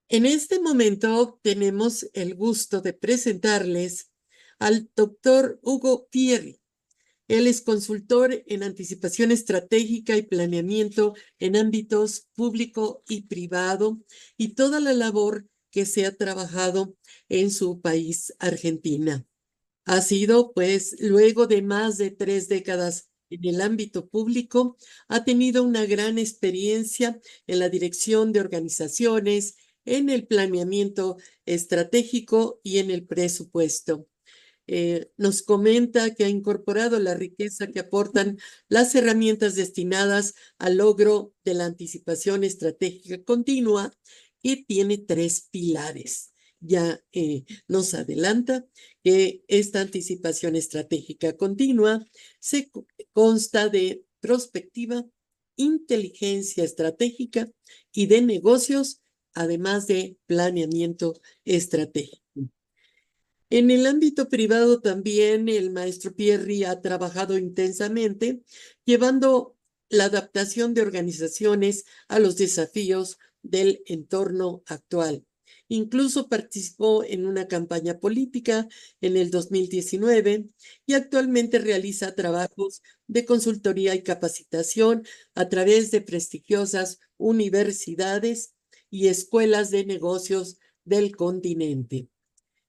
En este momento tenemos el gusto de presentarles al doctor Hugo Pierri. Él es consultor en anticipación estratégica y planeamiento en ámbitos público y privado y toda la labor que se ha trabajado en su país, Argentina. Ha sido, pues, luego de más de 3 décadas en el ámbito público, ha tenido una gran experiencia en la dirección de organizaciones, en el planeamiento estratégico y en el presupuesto. Nos comenta que ha incorporado la riqueza que aportan las herramientas destinadas al logro de la anticipación estratégica continua y tiene 3 pilares. Ya nos adelanta que esta anticipación estratégica continua se consta de prospectiva, inteligencia estratégica y de negocios, además de planeamiento estratégico. En el ámbito privado también el maestro Pierri ha trabajado intensamente, llevando la adaptación de organizaciones a los desafíos del entorno actual. Incluso participó en una campaña política en el 2019 y actualmente realiza trabajos de consultoría y capacitación a través de prestigiosas universidades y escuelas de negocios del continente.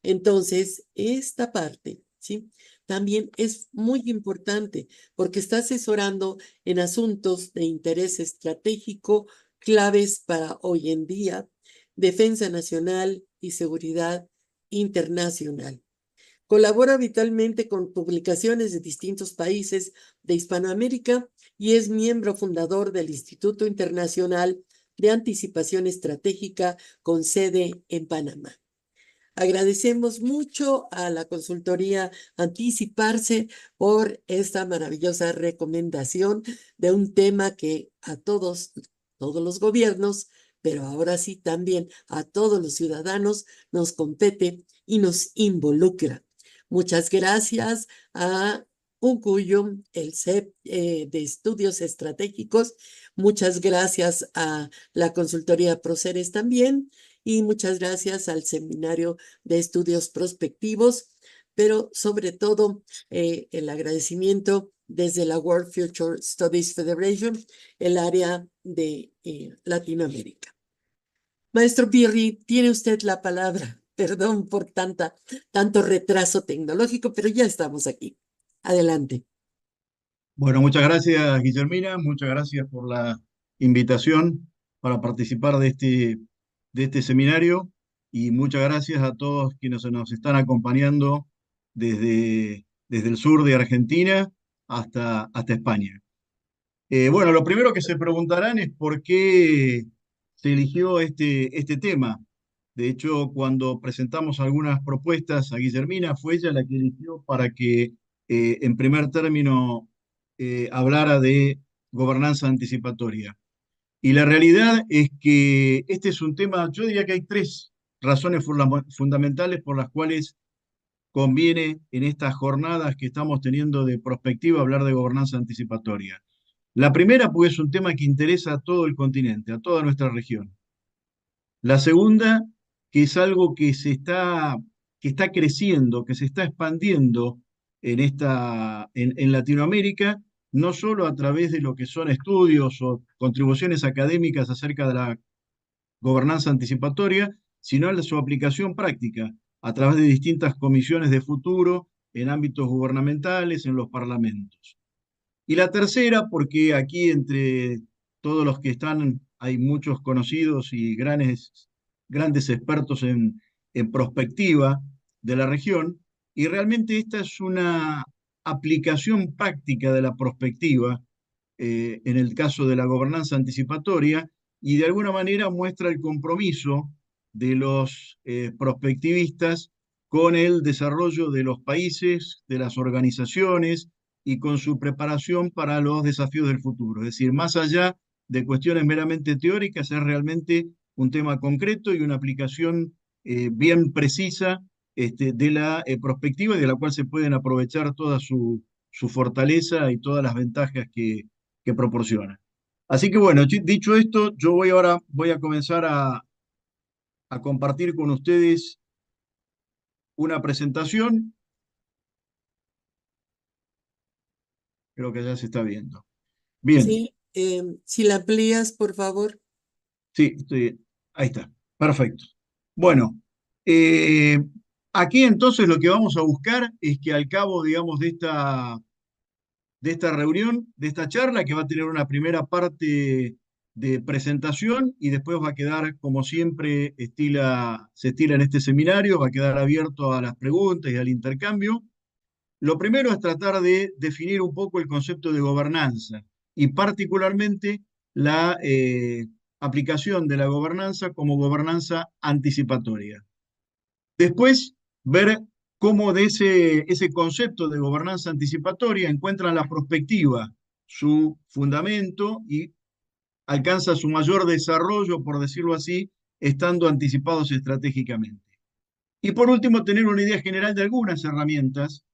Entonces, esta parte, ¿sí? También es muy importante porque está asesorando en asuntos de interés estratégico claves para hoy en día, defensa nacional y seguridad internacional. Colabora habitualmente con publicaciones de distintos países de Hispanoamérica y es miembro fundador del Instituto Internacional de Anticipación Estratégica con sede en Panamá. Agradecemos mucho a la consultoría Anticiparse por esta maravillosa recomendación de un tema que a todos los gobiernos, pero ahora sí también a todos los ciudadanos nos compete y nos involucra. Muchas gracias a Uncuyo, el CEP de Estudios Estratégicos. Muchas gracias a la consultoría Proceres también. Y muchas gracias al Seminario de Estudios Prospectivos, pero sobre todo el agradecimiento desde la World Future Studies Federation, el área de Latinoamérica. Maestro Pirri, tiene usted la palabra. Perdón por tanto retraso tecnológico, pero ya estamos aquí. Adelante. Bueno, muchas gracias, Guillermina. Muchas gracias por la invitación para participar de este seminario y muchas gracias a todos quienes nos están acompañando desde el sur de Argentina hasta España. Bueno, lo primero que se preguntarán es por qué se eligió este tema. De hecho, cuando presentamos algunas propuestas a Guillermina, fue ella la que eligió para que, en primer término, hablara de gobernanza anticipatoria. Y la realidad es que este es un tema, yo diría que hay tres razones fundamentales por las cuales conviene en estas jornadas que estamos teniendo de prospectiva hablar de gobernanza anticipatoria. La primera, pues, es un tema que interesa a todo el continente, a toda nuestra región. La segunda, que es algo que está creciendo, que se está expandiendo en Latinoamérica, no solo a través de lo que son estudios o contribuciones académicas acerca de la gobernanza anticipatoria, sino en su aplicación práctica, a través de distintas comisiones de futuro en ámbitos gubernamentales, en los parlamentos. Y la tercera, porque aquí entre todos los que están hay muchos conocidos y grandes expertos en prospectiva de la región, y realmente esta es una aplicación práctica de la prospectiva en el caso de la gobernanza anticipatoria, y de alguna manera muestra el compromiso de los prospectivistas con el desarrollo de los países, de las organizaciones y con su preparación para los desafíos del futuro. Es decir, más allá de cuestiones meramente teóricas, es realmente un tema concreto y una aplicación bien precisa de la prospectiva y de la cual se pueden aprovechar toda su fortaleza y todas las ventajas que proporciona. Así que bueno, dicho esto, yo voy a comenzar a compartir con ustedes una presentación. Creo que ya se está viendo. Bien, Sí, si la amplías, por favor. sí, ahí está. Perfecto. Bueno, eh, aquí entonces lo que vamos a buscar es que al cabo, digamos, de esta reunión, de esta charla, que va a tener una primera parte de presentación y después va a quedar, como siempre se estila en este seminario, va a quedar abierto a las preguntas y al intercambio. Lo primero es tratar de definir un poco el concepto de gobernanza y particularmente la aplicación de la gobernanza como gobernanza anticipatoria. Después, ver cómo de ese concepto de gobernanza anticipatoria encuentra en la prospectiva su fundamento y alcanza su mayor desarrollo, por decirlo así, estando anticipados estratégicamente. Y por último, tener una idea general de algunas herramientas.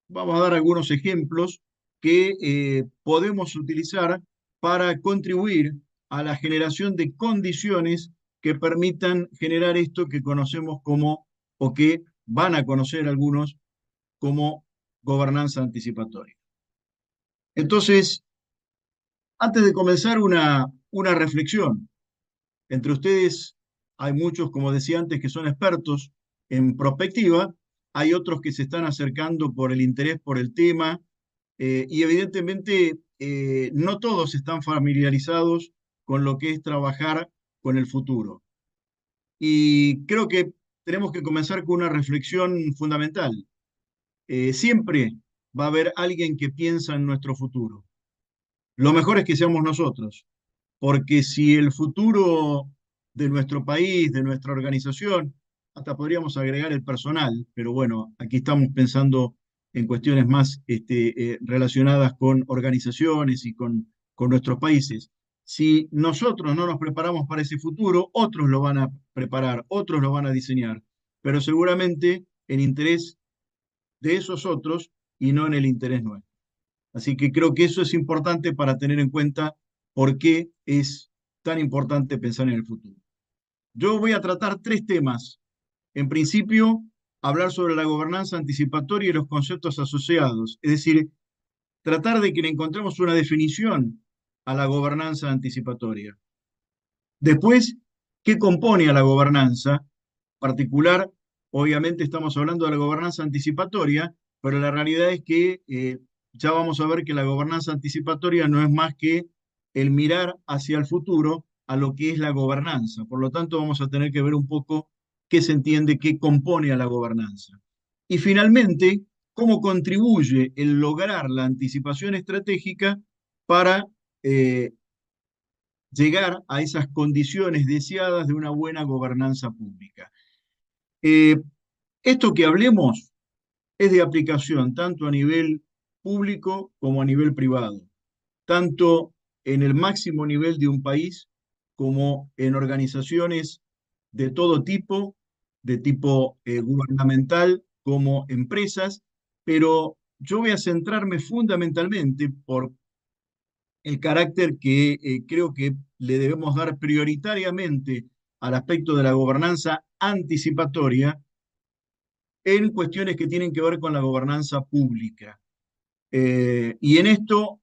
Vamos a dar algunos ejemplos que podemos utilizar para contribuir a la generación de condiciones que permitan generar esto que conocemos como, o que van a conocer algunos como gobernanza anticipatoria. Entonces, antes de comenzar, una reflexión. Entre ustedes hay muchos, como decía antes, que son expertos en prospectiva, hay otros que se están acercando por el interés por el tema, y evidentemente no todos están familiarizados con lo que es trabajar con el futuro. Y creo que tenemos que comenzar con una reflexión fundamental. Siempre va a haber alguien que piensa en nuestro futuro. Lo mejor es que seamos nosotros, porque si el futuro de nuestro país, de nuestra organización, hasta podríamos agregar el personal, pero bueno, aquí estamos pensando en cuestiones más relacionadas con organizaciones y con nuestros países. Si nosotros no nos preparamos para ese futuro, otros lo van a preparar, otros lo van a diseñar, pero seguramente en interés de esos otros y no en el interés nuestro. Así que creo que eso es importante para tener en cuenta por qué es tan importante pensar en el futuro. Yo voy a tratar tres temas. En principio, hablar sobre la gobernanza anticipatoria y los conceptos asociados, es decir, tratar de que le encontremos una definición a la gobernanza anticipatoria. Después, ¿qué compone a la gobernanza? Particular, obviamente estamos hablando de la gobernanza anticipatoria, pero la realidad es que ya vamos a ver que la gobernanza anticipatoria no es más que el mirar hacia el futuro a lo que es la gobernanza. Por lo tanto, vamos a tener que ver un poco qué se entiende, qué compone a la gobernanza. Y finalmente, cómo contribuye el lograr la anticipación estratégica para llegar a esas condiciones deseadas de una buena gobernanza pública. Eh, Esto que hablemos es de aplicación tanto a nivel público como a nivel privado, tanto en el máximo nivel de un país como en organizaciones de todo tipo, de tipo gubernamental como empresas, pero yo voy a centrarme fundamentalmente por el carácter que creo que le debemos dar prioritariamente al aspecto de la gobernanza anticipatoria en cuestiones que tienen que ver con la gobernanza pública. Y en esto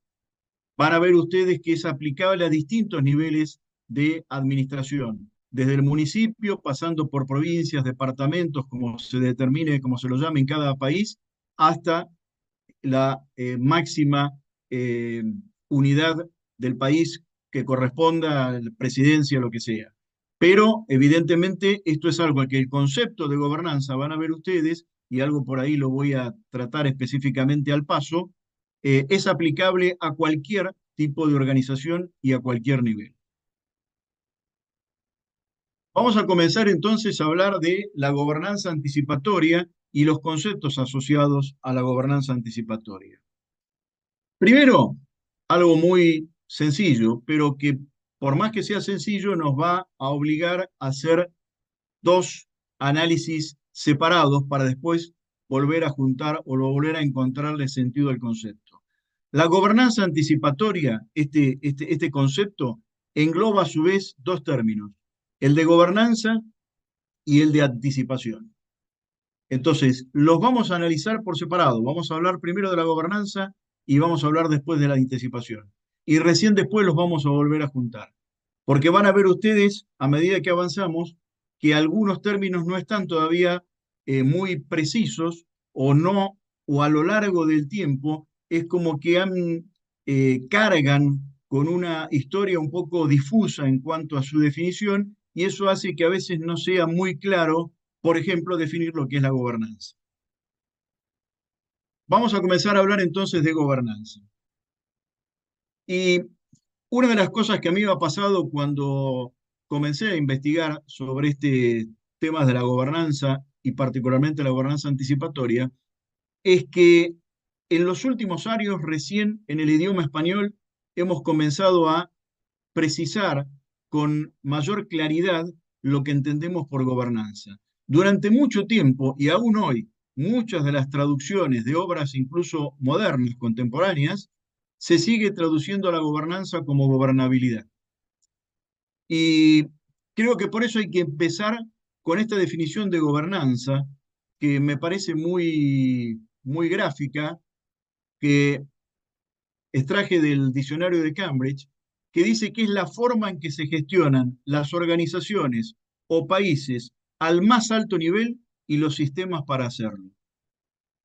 van a ver ustedes que es aplicable a distintos niveles de administración, desde el municipio, pasando por provincias, departamentos, como se determine, como se lo llame en cada país, hasta la máxima eh, unidad del país que corresponda a la presidencia, lo que sea. Pero evidentemente esto es algo que el concepto de gobernanza van a ver ustedes, y algo por ahí lo voy a tratar específicamente al paso, es aplicable a cualquier tipo de organización y a cualquier nivel. Vamos a comenzar entonces a hablar de la gobernanza anticipatoria y los conceptos asociados a la gobernanza anticipatoria. Primero, algo muy sencillo, pero que por más que sea sencillo, nos va a obligar a hacer dos análisis separados para después volver a juntar o volver a encontrarle sentido al concepto. La gobernanza anticipatoria, este concepto, engloba a su vez dos términos, el de gobernanza y el de anticipación. Entonces, los vamos a analizar por separado. Vamos a hablar primero de la gobernanza y vamos a hablar después de la anticipación. Y recién después los vamos a volver a juntar. Porque van a ver ustedes, a medida que avanzamos, que algunos términos no están todavía muy precisos o no, o a lo largo del tiempo, es como que cargan con una historia un poco difusa en cuanto a su definición, y eso hace que a veces no sea muy claro, por ejemplo, definir lo que es la gobernanza. Vamos a comenzar a hablar entonces de gobernanza. Y una de las cosas que a mí me ha pasado cuando comencé a investigar sobre este temas de la gobernanza y particularmente la gobernanza anticipatoria, es que en los últimos años, recién en el idioma español, hemos comenzado a precisar con mayor claridad lo que entendemos por gobernanza. Durante mucho tiempo, y aún hoy, muchas de las traducciones de obras incluso modernas, contemporáneas, se sigue traduciendo a la gobernanza como gobernabilidad. Y creo que por eso hay que empezar con esta definición de gobernanza, que me parece muy gráfica, que extraje del diccionario de Cambridge, que dice que es la forma en que se gestionan las organizaciones o países al más alto nivel y los sistemas para hacerlo.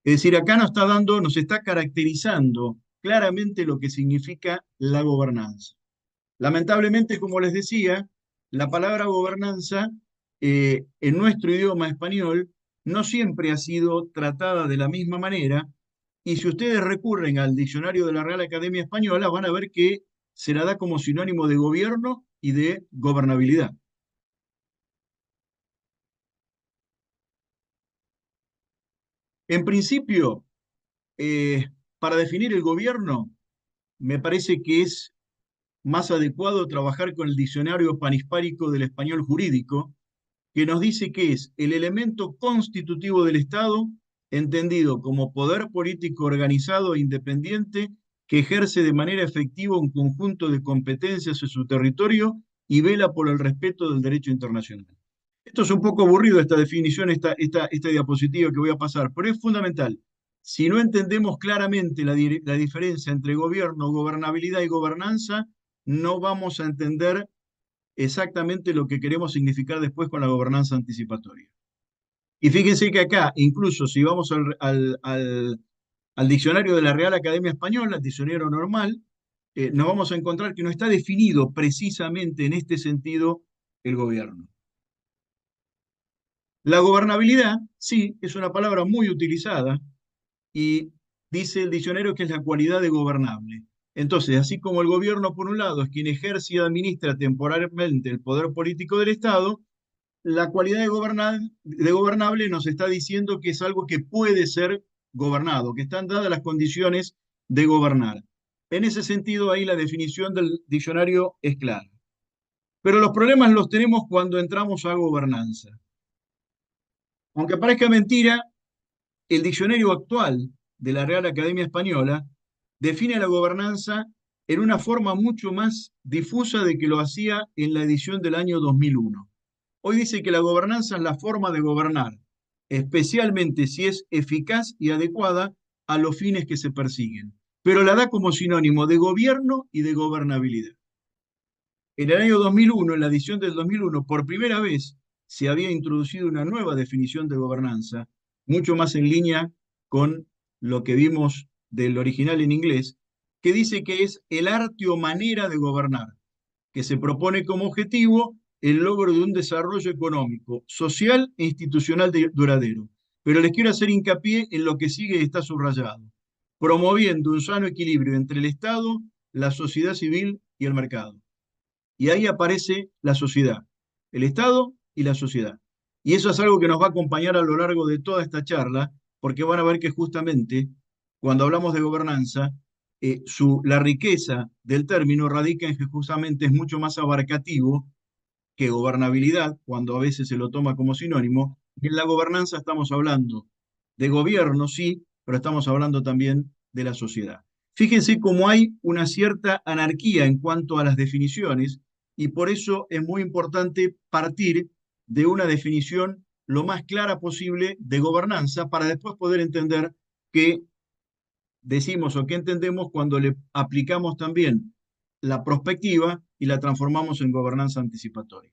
Es decir, acá nos está caracterizando claramente lo que significa la gobernanza. Lamentablemente, como les decía, la palabra gobernanza en nuestro idioma español no siempre ha sido tratada de la misma manera, y si ustedes recurren al diccionario de la Real Academia Española, van a ver que se la da como sinónimo de gobierno y de gobernabilidad. En principio, para definir el gobierno, me parece que es más adecuado trabajar con el diccionario panhispánico del español jurídico, que nos dice que es el elemento constitutivo del Estado, entendido como poder político organizado e independiente que ejerce de manera efectiva un conjunto de competencias en su territorio y vela por el respeto del derecho internacional. Esto es un poco aburrido, esta definición, esta diapositiva que voy a pasar, pero es fundamental. Si no entendemos claramente la diferencia entre gobierno, gobernabilidad y gobernanza, no vamos a entender exactamente lo que queremos significar después con la gobernanza anticipatoria. Y fíjense que acá, incluso si vamos al diccionario de la Real Academia Española, el diccionario normal, nos vamos a encontrar que no está definido precisamente en este sentido el gobierno. La gobernabilidad, sí, es una palabra muy utilizada y dice el diccionario que es la cualidad de gobernable. Entonces, así como el gobierno, por un lado, es quien ejerce y administra temporalmente el poder político del Estado, la cualidad de gobernable nos está diciendo que es algo que puede ser gobernado, que están dadas las condiciones de gobernar. En ese sentido, ahí la definición del diccionario es clara. Pero los problemas los tenemos cuando entramos a gobernanza. Aunque parezca mentira, el diccionario actual de la Real Academia Española define la gobernanza en una forma mucho más difusa de que lo hacía en la edición del año 2001. Hoy dice que la gobernanza es la forma de gobernar, especialmente si es eficaz y adecuada a los fines que se persiguen, pero la da como sinónimo de gobierno y de gobernabilidad. En el año 2001, en la edición del 2001, por primera vez se había introducido una nueva definición de gobernanza, mucho más en línea con lo que vimos del original en inglés, que dice que es el arte o manera de gobernar, que se propone como objetivo el logro de un desarrollo económico, social e institucional duradero. Pero les quiero hacer hincapié en lo que sigue y está subrayado, promoviendo un sano equilibrio entre el Estado, la sociedad civil y el mercado. Y ahí aparece la sociedad, el Estado y la sociedad. Y eso es algo que nos va a acompañar a lo largo de toda esta charla, porque van a ver que justamente cuando hablamos de gobernanza, la riqueza del término radica en que justamente es mucho más abarcativo que gobernabilidad, cuando a veces se lo toma como sinónimo. Y en la gobernanza estamos hablando de gobierno, sí, pero estamos hablando también de la sociedad. Fíjense cómo hay una cierta anarquía en cuanto a las definiciones y por eso es muy importante partir de una definición lo más clara posible de gobernanza para después poder entender qué decimos o qué entendemos cuando le aplicamos también la prospectiva y la transformamos en gobernanza anticipatoria.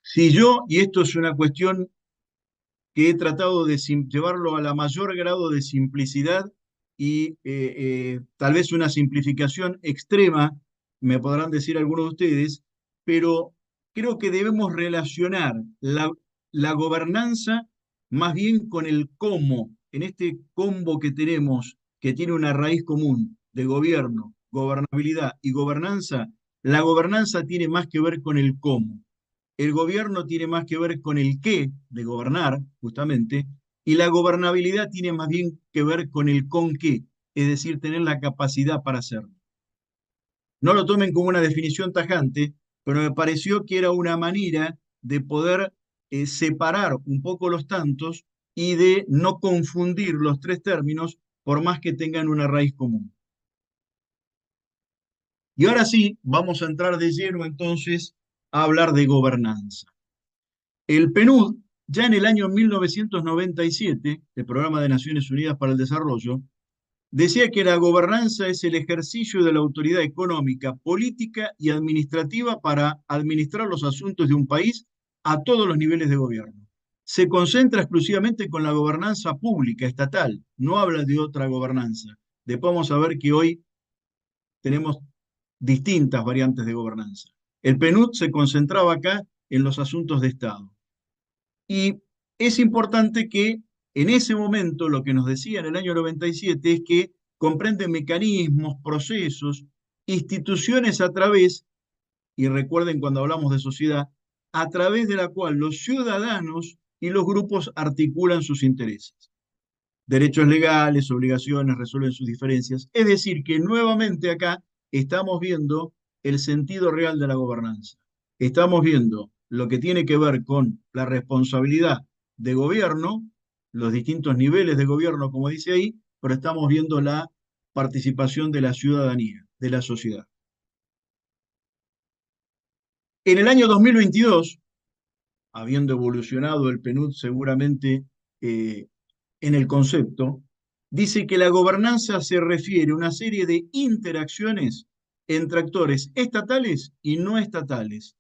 Si yo, y esto es una cuestión que he tratado de llevarlo a la mayor grado de simplicidad y tal vez una simplificación extrema, me podrán decir algunos de ustedes, pero creo que debemos relacionar la gobernanza más bien con el cómo, en este combo que tenemos, que tiene una raíz común de gobierno, gobernabilidad y gobernanza, la gobernanza tiene más que ver con el cómo. El gobierno tiene más que ver con el qué de gobernar, justamente, y la gobernabilidad tiene más bien que ver con el con qué, es decir, tener la capacidad para hacerlo. No lo tomen como una definición tajante, pero me pareció que era una manera de poder separar un poco los tantos y de no confundir los tres términos por más que tengan una raíz común. Y ahora sí, vamos a entrar de lleno entonces a hablar de gobernanza. El PNUD, ya en el año 1997, el Programa de Naciones Unidas para el Desarrollo, decía que la gobernanza es el ejercicio de la autoridad económica, política y administrativa para administrar los asuntos de un país a todos los niveles de gobierno. Se concentra exclusivamente con la gobernanza pública, estatal, no habla de otra gobernanza. Después vamos a ver que hoy tenemos distintas variantes de gobernanza. El PNUD se concentraba acá en los asuntos de Estado. Y es importante que en ese momento lo que nos decía en el año 97 es que comprende mecanismos, procesos, instituciones a través, y recuerden cuando hablamos de sociedad, a través de la cual los ciudadanos y los grupos articulan sus intereses. Derechos legales, obligaciones, resuelven sus diferencias. Es decir, que nuevamente acá estamos viendo el sentido real de la gobernanza. Estamos viendo lo que tiene que ver con la responsabilidad de gobierno, los distintos niveles de gobierno, como dice ahí, pero estamos viendo la participación de la ciudadanía, de la sociedad. En el año 2022, habiendo evolucionado el PNUD seguramente en el concepto, dice que la gobernanza se refiere a una serie de interacciones entre actores estatales y no estatales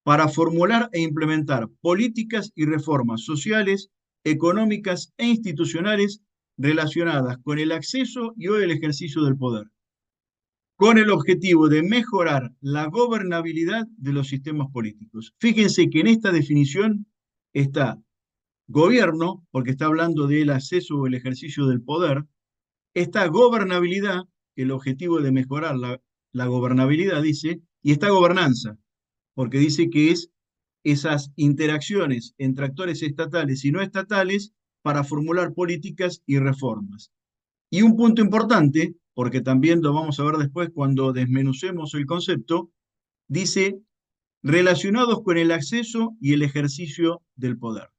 para formular e implementar políticas y reformas sociales, económicas e institucionales relacionadas con el acceso y o el ejercicio del poder, con el objetivo de mejorar la gobernabilidad de los sistemas políticos. Fíjense que en esta definición está gobierno, porque está hablando del acceso o el ejercicio del poder, está gobernabilidad, el objetivo de mejorar la gobernabilidad, dice, y está gobernanza, porque dice que es esas interacciones entre actores estatales y no estatales para formular políticas y reformas. Y un punto importante, porque también lo vamos a ver después cuando desmenucemos el concepto, dice relacionados con el acceso y el ejercicio del poder.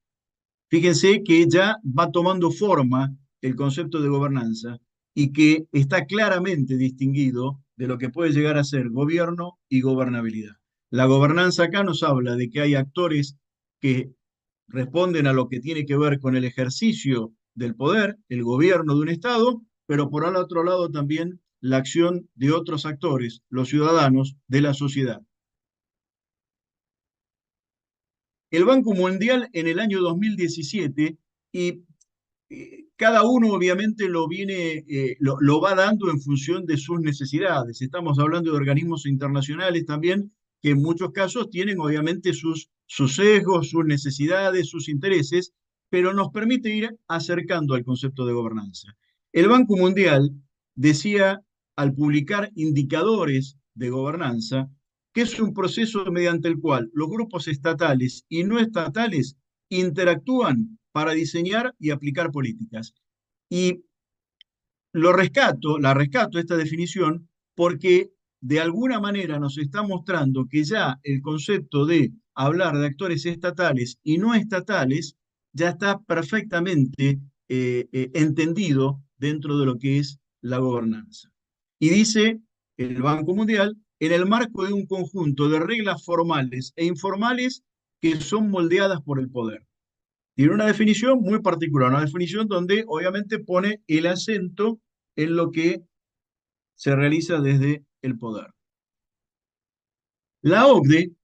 Fíjense que ya va tomando forma el concepto de gobernanza y que está claramente distinguido de lo que puede llegar a ser gobierno y gobernabilidad. La gobernanza acá nos habla de que hay actores que responden a lo que tiene que ver con el ejercicio del poder, el gobierno de un Estado, pero por el otro lado también la acción de otros actores, los ciudadanos de la sociedad. El Banco Mundial en el año 2017, y cada uno obviamente lo va dando en función de sus necesidades. Estamos hablando de organismos internacionales también que en muchos casos tienen obviamente sus sesgos, sus necesidades, sus intereses, pero nos permite ir acercando al concepto de gobernanza. El Banco Mundial decía al publicar indicadores de gobernanza que es un proceso mediante el cual los grupos estatales y no estatales interactúan para diseñar y aplicar políticas. Y la rescato esta definición porque de alguna manera nos está mostrando que ya el concepto de hablar de actores estatales y no estatales ya está perfectamente entendido dentro de lo que es la gobernanza. Y dice el Banco Mundial en el marco de un conjunto de reglas formales e informales que son moldeadas por el poder. Tiene una definición muy particular, una definición donde obviamente pone el acento en lo que se realiza desde el poder. La OCDE,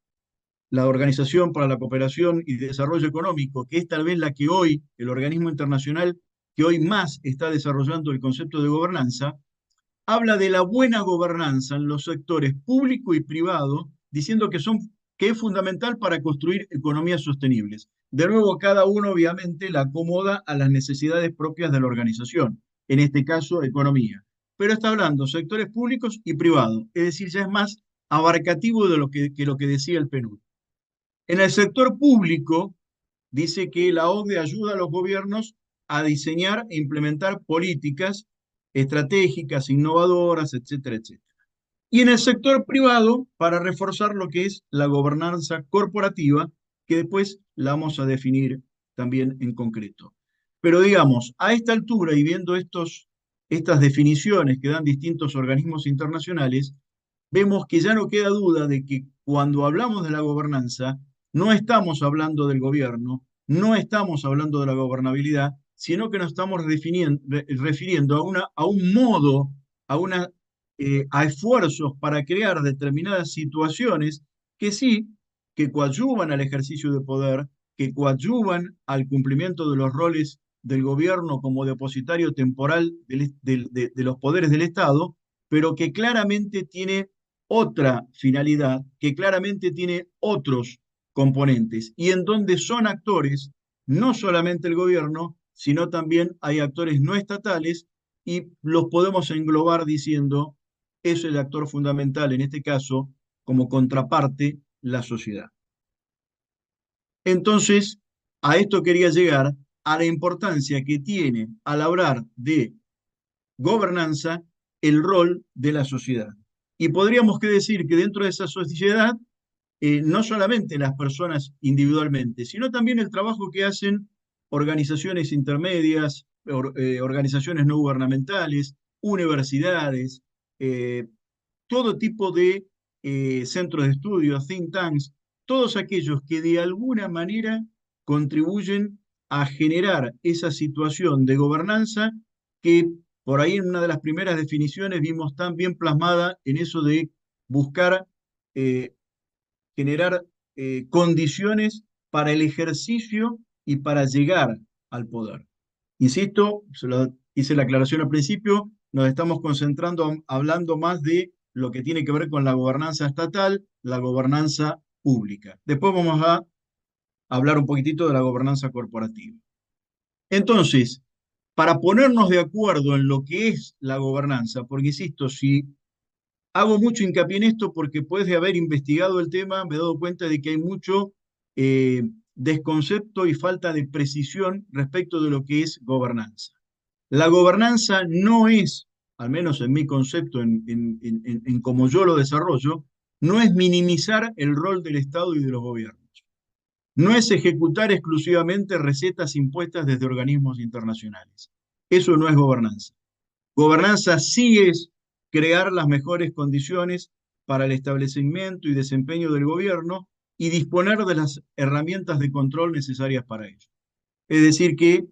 la Organización para la Cooperación y Desarrollo Económico, que es tal vez la que hoy, el organismo internacional que hoy más está desarrollando el concepto de gobernanza, habla de la buena gobernanza en los sectores público y privado, diciendo que es fundamental para construir economías sostenibles. De nuevo, cada uno obviamente la acomoda a las necesidades propias de la organización, en este caso, economía. Pero está hablando sectores públicos y privados, es decir, ya es más abarcativo de lo que decía el PNUD. En el sector público, dice que la OCDE ayuda a los gobiernos a diseñar e implementar políticas estratégicas, innovadoras, etcétera, etcétera. Y en el sector privado, para reforzar lo que es la gobernanza corporativa, que después la vamos a definir también en concreto. Pero digamos, a esta altura y viendo estas definiciones que dan distintos organismos internacionales, vemos que ya no queda duda de que cuando hablamos de la gobernanza, no estamos hablando del gobierno, no estamos hablando de la gobernabilidad, sino que nos estamos refiriendo a un modo, a esfuerzos para crear determinadas situaciones que sí, que coadyuvan al ejercicio de poder, que coadyuvan al cumplimiento de los roles del gobierno como depositario temporal de los poderes del Estado, pero que claramente tiene otra finalidad, que claramente tiene otros componentes y en donde son actores no solamente el gobierno, sino también hay actores no estatales y los podemos englobar diciendo es el actor fundamental, en este caso, como contraparte, la sociedad. Entonces, a esto quería llegar, a la importancia que tiene al hablar de gobernanza el rol de la sociedad. Y podríamos que decir que dentro de esa sociedad, no solamente las personas individualmente, sino también el trabajo que hacen organizaciones intermedias, organizaciones no gubernamentales, universidades, todo tipo de centros de estudio, think tanks, todos aquellos que de alguna manera contribuyen a generar esa situación de gobernanza que por ahí en una de las primeras definiciones vimos tan bien plasmada en eso de buscar generar condiciones para el ejercicio y para llegar al poder. Insisto, hice la aclaración al principio, nos estamos concentrando, hablando más de lo que tiene que ver con la gobernanza estatal, la gobernanza pública. Después vamos a hablar un poquitito de la gobernanza corporativa. Entonces, para ponernos de acuerdo en lo que es la gobernanza, porque insisto, si hago mucho hincapié en esto porque después de haber investigado el tema me he dado cuenta de que hay mucho desconcepto y falta de precisión respecto de lo que es gobernanza. La gobernanza no es, al menos en mi concepto, en cómo yo lo desarrollo, no es minimizar el rol del Estado y de los gobiernos. No es ejecutar exclusivamente recetas impuestas desde organismos internacionales. Eso no es gobernanza. Gobernanza sí es crear las mejores condiciones para el establecimiento y desempeño del gobierno y disponer de las herramientas de control necesarias para ello. Es decir, que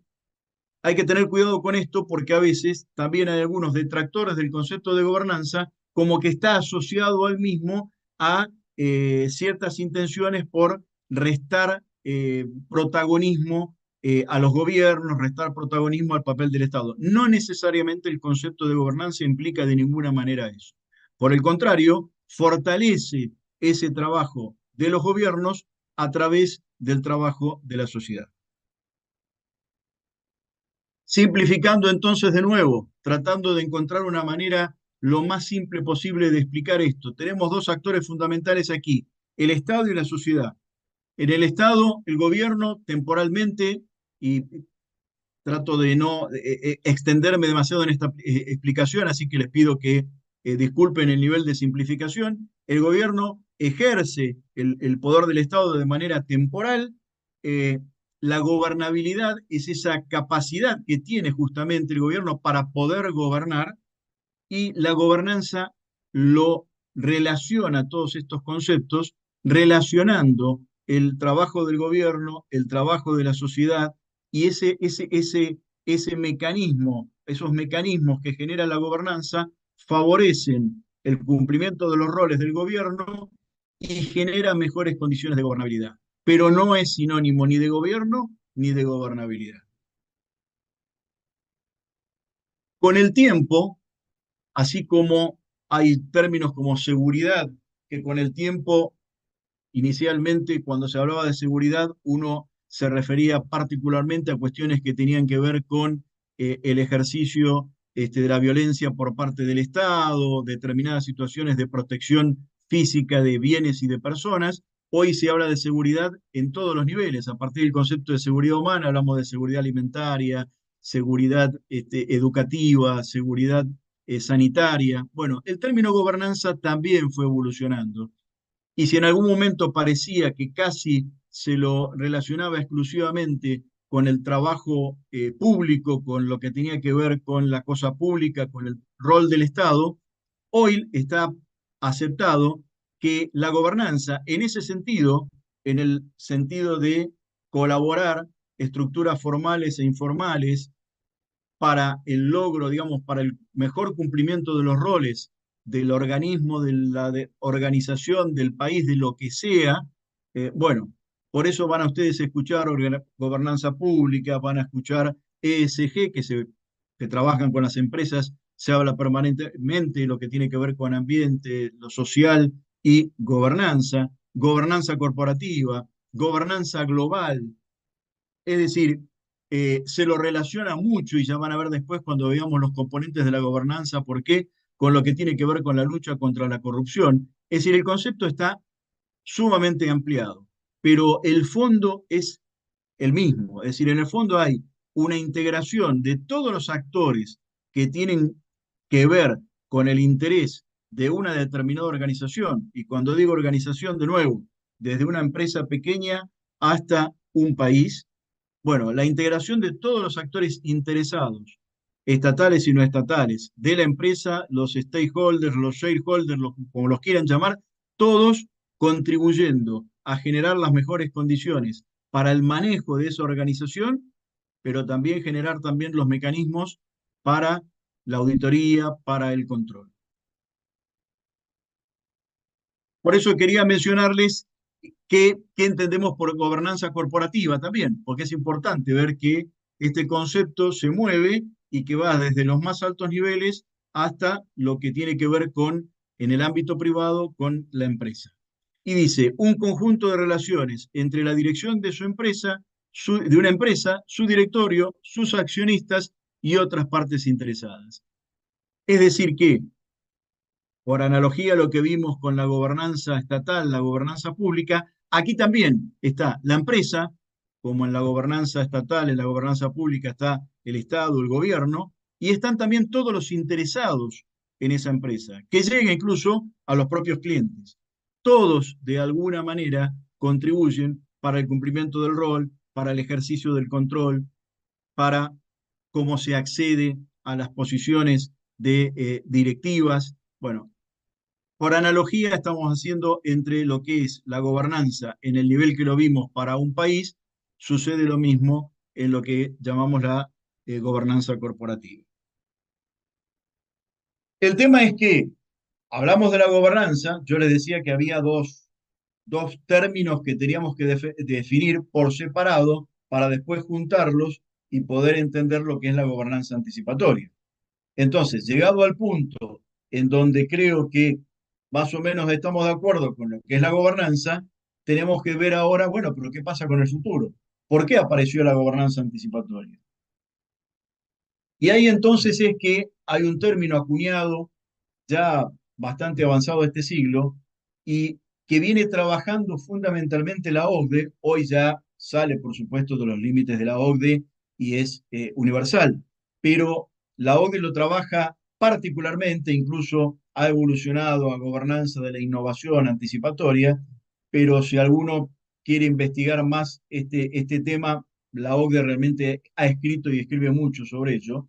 hay que tener cuidado con esto porque a veces también hay algunos detractores del concepto de gobernanza como que está asociado al mismo a ciertas intenciones por restar protagonismo a los gobiernos, restar protagonismo al papel del Estado. No necesariamente el concepto de gobernanza implica de ninguna manera eso. Por el contrario, fortalece ese trabajo de los gobiernos a través del trabajo de la sociedad. Simplificando entonces de nuevo, tratando de encontrar una manera lo más simple posible de explicar esto. Tenemos dos actores fundamentales aquí, el Estado y la sociedad. En el Estado, el gobierno temporalmente, y trato de no extenderme demasiado en esta explicación, así que les pido que disculpen el nivel de simplificación, el gobierno ejerce el poder del Estado de manera temporal, la gobernabilidad es esa capacidad que tiene justamente el gobierno para poder gobernar y la gobernanza lo relaciona todos estos conceptos, relacionando el trabajo del gobierno, el trabajo de la sociedad y ese mecanismo, esos mecanismos que genera la gobernanza favorecen el cumplimiento de los roles del gobierno y genera mejores condiciones de gobernabilidad. Pero no es sinónimo ni de gobierno ni de gobernabilidad. Con el tiempo, así como hay términos como seguridad, que con el tiempo, inicialmente, cuando se hablaba de seguridad, uno se refería particularmente a cuestiones que tenían que ver con el ejercicio de la violencia por parte del Estado, determinadas situaciones de protección física de bienes y de personas. Hoy se habla de seguridad en todos los niveles. A partir del concepto de seguridad humana hablamos de seguridad alimentaria, seguridad educativa, seguridad sanitaria. Bueno, el término gobernanza también fue evolucionando. Y si en algún momento parecía que casi se lo relacionaba exclusivamente con el trabajo público, con lo que tenía que ver con la cosa pública, con el rol del Estado, hoy está aceptado que la gobernanza, en ese sentido, en el sentido de colaborar estructuras formales e informales para el logro, digamos, para el mejor cumplimiento de los roles del organismo, de la organización, del país, de lo que sea, bueno, por eso van a ustedes a escuchar gobernanza pública, van a escuchar ESG, que trabajan con las empresas, se habla permanentemente de lo que tiene que ver con ambiente, lo social y gobernanza, gobernanza corporativa, gobernanza global, es decir, se lo relaciona mucho y ya van a ver después cuando veamos los componentes de la gobernanza, por qué, con lo que tiene que ver con la lucha contra la corrupción. Es decir, el concepto está sumamente ampliado, pero el fondo es el mismo. Es decir, en el fondo hay una integración de todos los actores que tienen que ver con el interés de una determinada organización. Y cuando digo organización, de nuevo, desde una empresa pequeña hasta un país, bueno, la integración de todos los actores interesados, estatales y no estatales, de la empresa, los stakeholders, los shareholders, como los quieran llamar, todos contribuyendo a generar las mejores condiciones para el manejo de esa organización, pero también generar también los mecanismos para la auditoría, para el control. Por eso quería mencionarles qué entendemos por gobernanza corporativa también, porque es importante ver que este concepto se mueve y que va desde los más altos niveles hasta lo que tiene que ver con, en el ámbito privado, con la empresa. Y dice, un conjunto de relaciones entre la dirección de su empresa, de una empresa, su directorio, sus accionistas y otras partes interesadas. Es decir que por analogía a lo que vimos con la gobernanza estatal, la gobernanza pública, aquí también está la empresa, como en la gobernanza estatal, en la gobernanza pública está el Estado, el gobierno, y están también todos los interesados en esa empresa, que llega incluso a los propios clientes. Todos, de alguna manera, contribuyen para el cumplimiento del rol, para el ejercicio del control, para cómo se accede a las posiciones de directivas. Bueno, por analogía, estamos haciendo entre lo que es la gobernanza en el nivel que lo vimos para un país, sucede lo mismo en lo que llamamos la gobernanza corporativa. El tema es que hablamos de la gobernanza, yo les decía que había dos términos que teníamos que definir por separado para después juntarlos y poder entender lo que es la gobernanza anticipatoria. Entonces, llegado al punto en donde creo que más o menos estamos de acuerdo con lo que es la gobernanza, tenemos que ver ahora, bueno, pero ¿qué pasa con el futuro? ¿Por qué apareció la gobernanza anticipatoria? Y ahí entonces es que hay un término acuñado ya bastante avanzado de este siglo y que viene trabajando fundamentalmente la OCDE, hoy ya sale por supuesto de los límites de la OCDE y es universal, pero la OCDE lo trabaja particularmente, incluso ha evolucionado a gobernanza de la innovación anticipatoria, pero si alguno quiere investigar más este tema, la OCDE realmente ha escrito y escribe mucho sobre ello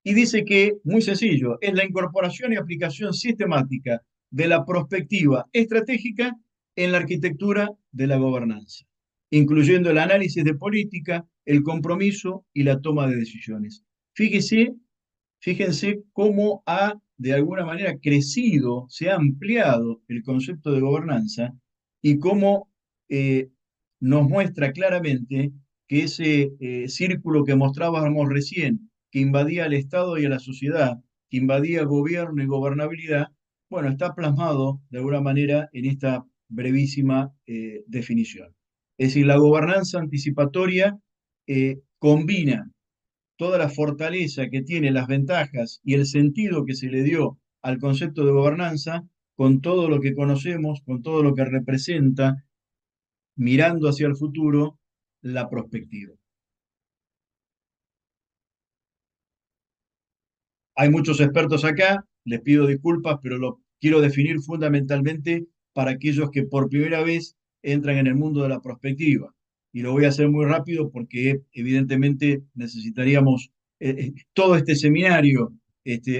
y dice que, muy sencillo, es la incorporación y aplicación sistemática de la prospectiva estratégica en la arquitectura de la gobernanza, incluyendo el análisis de política, el compromiso y la toma de decisiones. Fíjense cómo ha, de alguna manera, crecido, se ha ampliado el concepto de gobernanza y cómo nos muestra claramente que ese círculo que mostrábamos recién, que invadía al Estado y a la sociedad, que invadía gobierno y gobernabilidad, bueno, está plasmado de alguna manera en esta brevísima definición. Es decir, la gobernanza anticipatoria combina toda la fortaleza que tiene, las ventajas y el sentido que se le dio al concepto de gobernanza, con todo lo que conocemos, con todo lo que representa, mirando hacia el futuro, la prospectiva. Hay muchos expertos acá, les pido disculpas, pero lo quiero definir fundamentalmente para aquellos que por primera vez entran en el mundo de la prospectiva. Y lo voy a hacer muy rápido porque evidentemente necesitaríamos todo este seminario,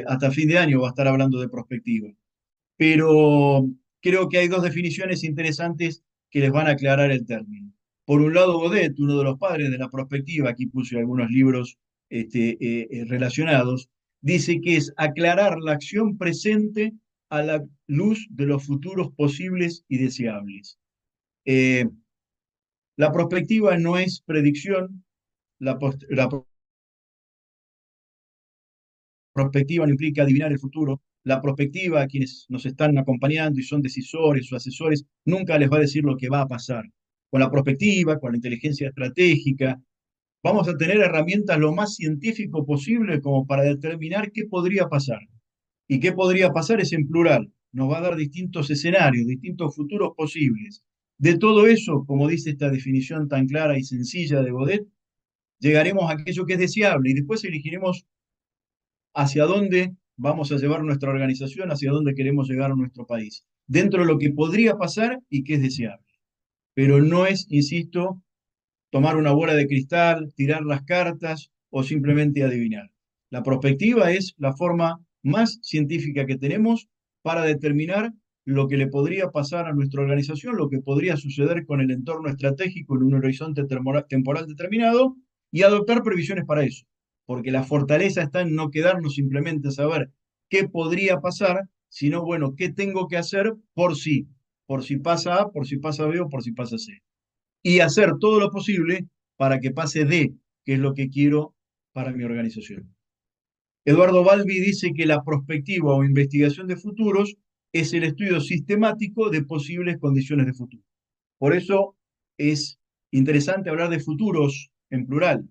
hasta fin de año va a estar hablando de prospectiva. Pero creo que hay dos definiciones interesantes que les van a aclarar el término. Por un lado, Godet, uno de los padres de la prospectiva, aquí puse algunos libros relacionados, dice que es aclarar la acción presente a la luz de los futuros posibles y deseables. La prospectiva no es predicción, la prospectiva no implica adivinar el futuro. La prospectiva, a quienes nos están acompañando y son decisores o asesores, nunca les va a decir lo que va a pasar. Con la prospectiva, con la inteligencia estratégica, vamos a tener herramientas lo más científico posible como para determinar qué podría pasar. Y qué podría pasar es en plural. Nos va a dar distintos escenarios, distintos futuros posibles. De todo eso, como dice esta definición tan clara y sencilla de Godet, llegaremos a aquello que es deseable y después elegiremos hacia dónde vamos a llevar nuestra organización, hacia dónde queremos llegar a nuestro país, dentro de lo que podría pasar y que es deseable. Pero no es, insisto, tomar una bola de cristal, tirar las cartas o simplemente adivinar. La prospectiva es la forma más científica que tenemos para determinar lo que le podría pasar a nuestra organización, lo que podría suceder con el entorno estratégico en un horizonte temporal determinado y adoptar previsiones para eso. Porque la fortaleza está en no quedarnos simplemente a saber qué podría pasar, sino, bueno, qué tengo que hacer por si pasa A, por si pasa B o por si pasa C. Y hacer todo lo posible para que pase D, que es lo que quiero para mi organización. Eduardo Balbi dice que la prospectiva o investigación de futuros es el estudio sistemático de posibles condiciones de futuro. Por eso es interesante hablar de futuros en plural.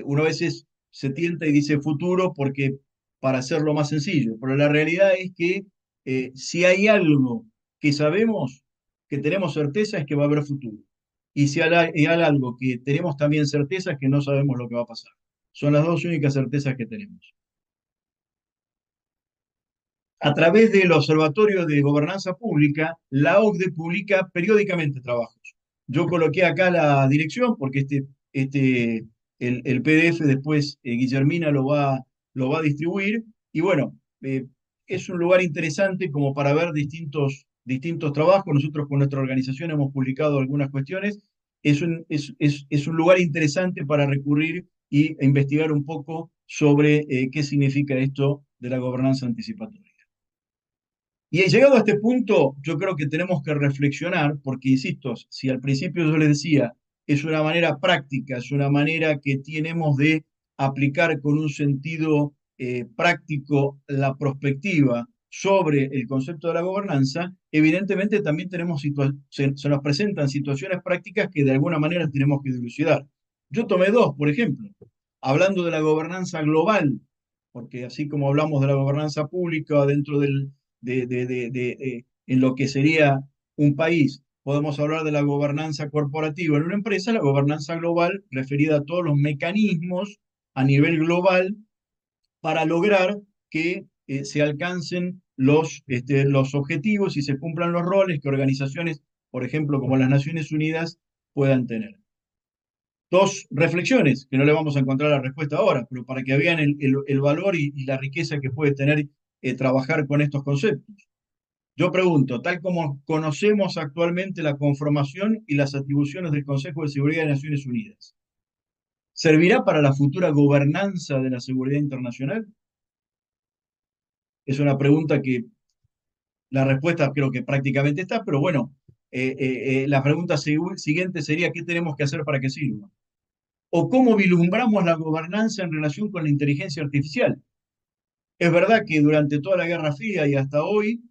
Uno a veces se tienta y dice futuro porque para hacerlo más sencillo, pero la realidad es que si hay algo que sabemos, que tenemos certeza, es que va a haber futuro. Y si hay algo que tenemos también certeza, es que no sabemos lo que va a pasar. Son las dos únicas certezas que tenemos. A través del Observatorio de Gobernanza Pública, la OCDE publica periódicamente trabajos. Yo coloqué acá la dirección porque el PDF después Guillermina lo va a distribuir. Y bueno, es un lugar interesante como para ver distintos trabajos. Nosotros con nuestra organización hemos publicado algunas cuestiones. Es un lugar interesante para recurrir e investigar un poco sobre qué significa esto de la gobernanza anticipatoria. Y llegado a este punto, yo creo que tenemos que reflexionar, porque insisto, si al principio yo les decía, es una manera práctica, es una manera que tenemos de aplicar con un sentido práctico la perspectiva sobre el concepto de la gobernanza, evidentemente también se nos presentan situaciones prácticas que de alguna manera tenemos que dilucidar. Yo tomé dos, por ejemplo, hablando de la gobernanza global, porque así como hablamos de la gobernanza pública dentro en lo que sería un país. Podemos hablar de la gobernanza corporativa en una empresa, la gobernanza global referida a todos los mecanismos a nivel global para lograr que se alcancen los objetivos y se cumplan los roles que organizaciones, por ejemplo, como las Naciones Unidas, puedan tener. Dos reflexiones, que no le vamos a encontrar la respuesta ahora, pero para que vean el valor y la riqueza que puede tener trabajar con estos conceptos. Yo pregunto, tal como conocemos actualmente la conformación y las atribuciones del Consejo de Seguridad de Naciones Unidas, ¿servirá para la futura gobernanza de la seguridad internacional? Es una pregunta que la respuesta creo que prácticamente está, pero bueno, la pregunta siguiente sería, ¿qué tenemos que hacer para que sirva? ¿O cómo vislumbramos la gobernanza en relación con la inteligencia artificial? Es verdad que durante toda la Guerra Fría y hasta hoy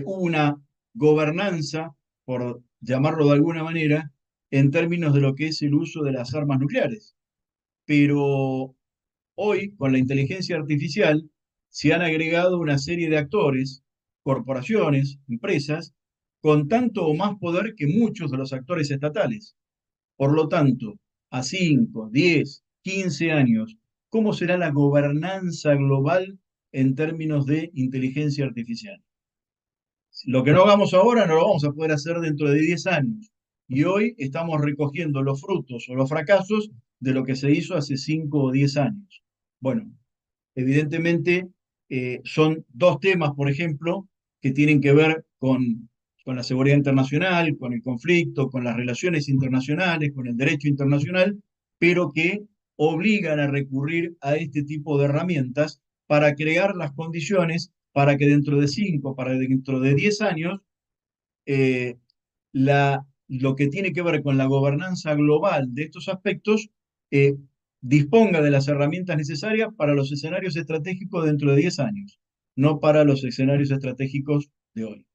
hubo una gobernanza, por llamarlo de alguna manera, en términos de lo que es el uso de las armas nucleares. Pero hoy, con la inteligencia artificial, se han agregado una serie de actores, corporaciones, empresas, con tanto o más poder que muchos de los actores estatales. Por lo tanto, a 5, 10, 15 años, ¿cómo será la gobernanza global en términos de inteligencia artificial? Lo que no hagamos ahora no lo vamos a poder hacer dentro de 10 años. Y hoy estamos recogiendo los frutos o los fracasos de lo que se hizo hace 5 o 10 años. Bueno, evidentemente son dos temas, por ejemplo, que tienen que ver con la seguridad internacional, con el conflicto, con las relaciones internacionales, con el derecho internacional, pero que obligan a recurrir a este tipo de herramientas para crear las condiciones para que dentro de 5, para dentro de 10 años, eh, lo que tiene que ver con la gobernanza global de estos aspectos eh, disponga de las herramientas necesarias para los escenarios estratégicos dentro de 10 años, no para los escenarios estratégicos de hoy.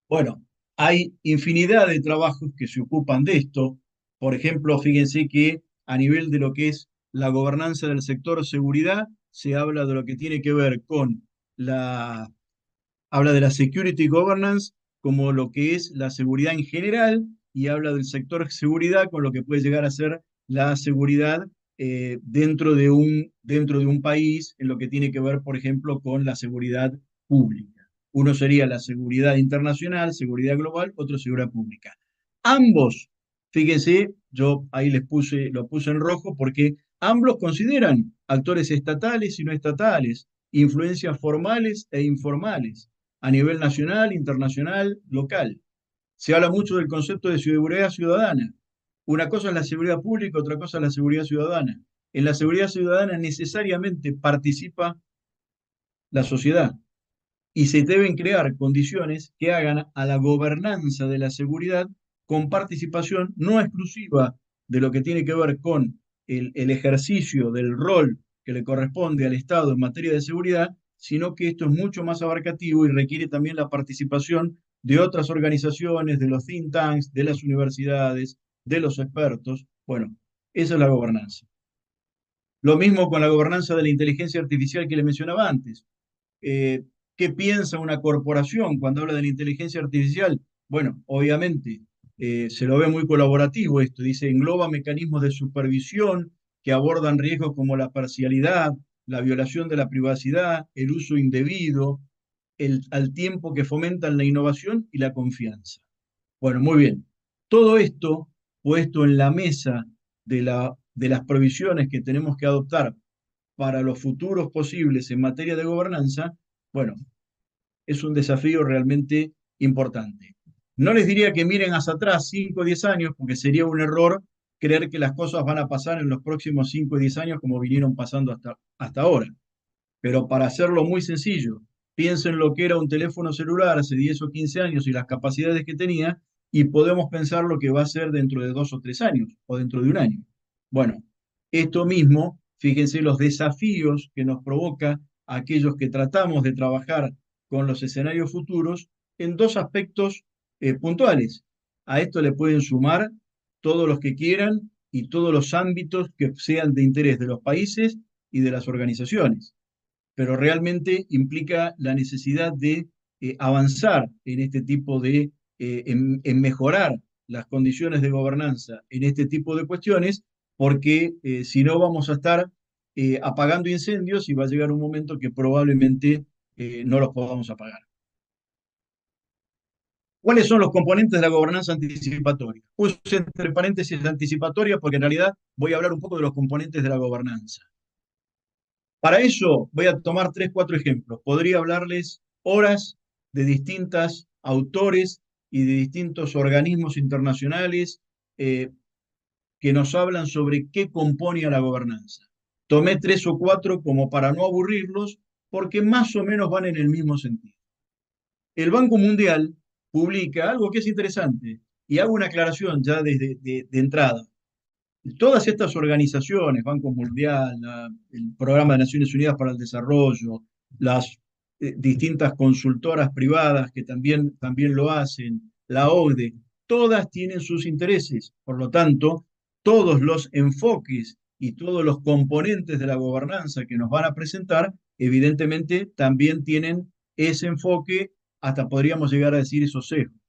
Bueno, hay infinidad de trabajos que se ocupan de esto. Por ejemplo, fíjense que a nivel de lo que es la gobernanza del sector seguridad, se habla de lo que tiene que ver con habla de la security governance como lo que es la seguridad en general y habla del sector seguridad con lo que puede llegar a ser la seguridad dentro de un país en lo que tiene que ver, por ejemplo, con la seguridad pública. Uno sería la seguridad internacional, seguridad global, otro seguridad pública. Ambos, fíjense, yo ahí lo puse en rojo porque ambos consideran actores estatales y no estatales, influencias formales e informales a nivel nacional, internacional, local. Se habla mucho del concepto de seguridad ciudadana. Una cosa es la seguridad pública, otra cosa es la seguridad ciudadana. En la seguridad ciudadana necesariamente participa la sociedad y se deben crear condiciones que hagan a la gobernanza de la seguridad con participación no exclusiva de lo que tiene que ver con el ejercicio del rol que le corresponde al Estado en materia de seguridad, sino que esto es mucho más abarcativo y requiere también la participación de otras organizaciones, de los think tanks, de las universidades, de los expertos. Bueno, esa es la gobernanza. Lo mismo con la gobernanza de la inteligencia artificial que le mencionaba antes. Eh, ¿Qué piensa una corporación cuando habla de la inteligencia artificial? Bueno, obviamente se lo ve muy colaborativo esto. Dice, engloba mecanismos de supervisión que abordan riesgos como la parcialidad, la violación de la privacidad, el uso indebido, al tiempo que fomentan la innovación y la confianza. Bueno, muy bien. Todo esto puesto en la mesa de las provisiones que tenemos que adoptar para los futuros posibles en materia de gobernanza, bueno, es un desafío realmente importante. No les diría que miren hacia atrás 5 o 10 años, porque sería un error creer que las cosas van a pasar en los próximos 5 o 10 años como vinieron pasando hasta ahora. Pero para hacerlo muy sencillo, piensen lo que era un teléfono celular hace 10 o 15 años y las capacidades que tenía, y podemos pensar lo que va a ser dentro de 2 o 3 años o dentro de un año. Bueno, esto mismo, fíjense los desafíos que nos provoca a aquellos que tratamos de trabajar con los escenarios futuros en dos aspectos puntuales. A esto le pueden sumar todos los que quieran y todos los ámbitos que sean de interés de los países y de las organizaciones, pero realmente implica la necesidad de avanzar en este tipo en mejorar las condiciones de gobernanza en este tipo de cuestiones, porque si no vamos a estar apagando incendios y va a llegar un momento que probablemente no los podamos apagar. ¿Cuáles son los componentes de la gobernanza anticipatoria? Puse entre paréntesis anticipatoria porque en realidad voy a hablar un poco de los componentes de la gobernanza. Para eso voy a tomar 3, 4 ejemplos. Podría hablarles horas de distintos autores y de distintos organismos internacionales que nos hablan sobre qué compone a la gobernanza. Tomé 3 o 4 como para no aburrirlos, porque más o menos van en el mismo sentido. El Banco Mundial publica algo que es interesante, y hago una aclaración ya de entrada. Todas estas organizaciones, Banco Mundial, el Programa de Naciones Unidas para el Desarrollo, las distintas consultoras privadas que también lo hacen, la OCDE, todas tienen sus intereses. Por lo tanto, todos los enfoques y todos los componentes de la gobernanza que nos van a presentar, evidentemente también tienen ese enfoque, hasta podríamos llegar a decir esos sesgos.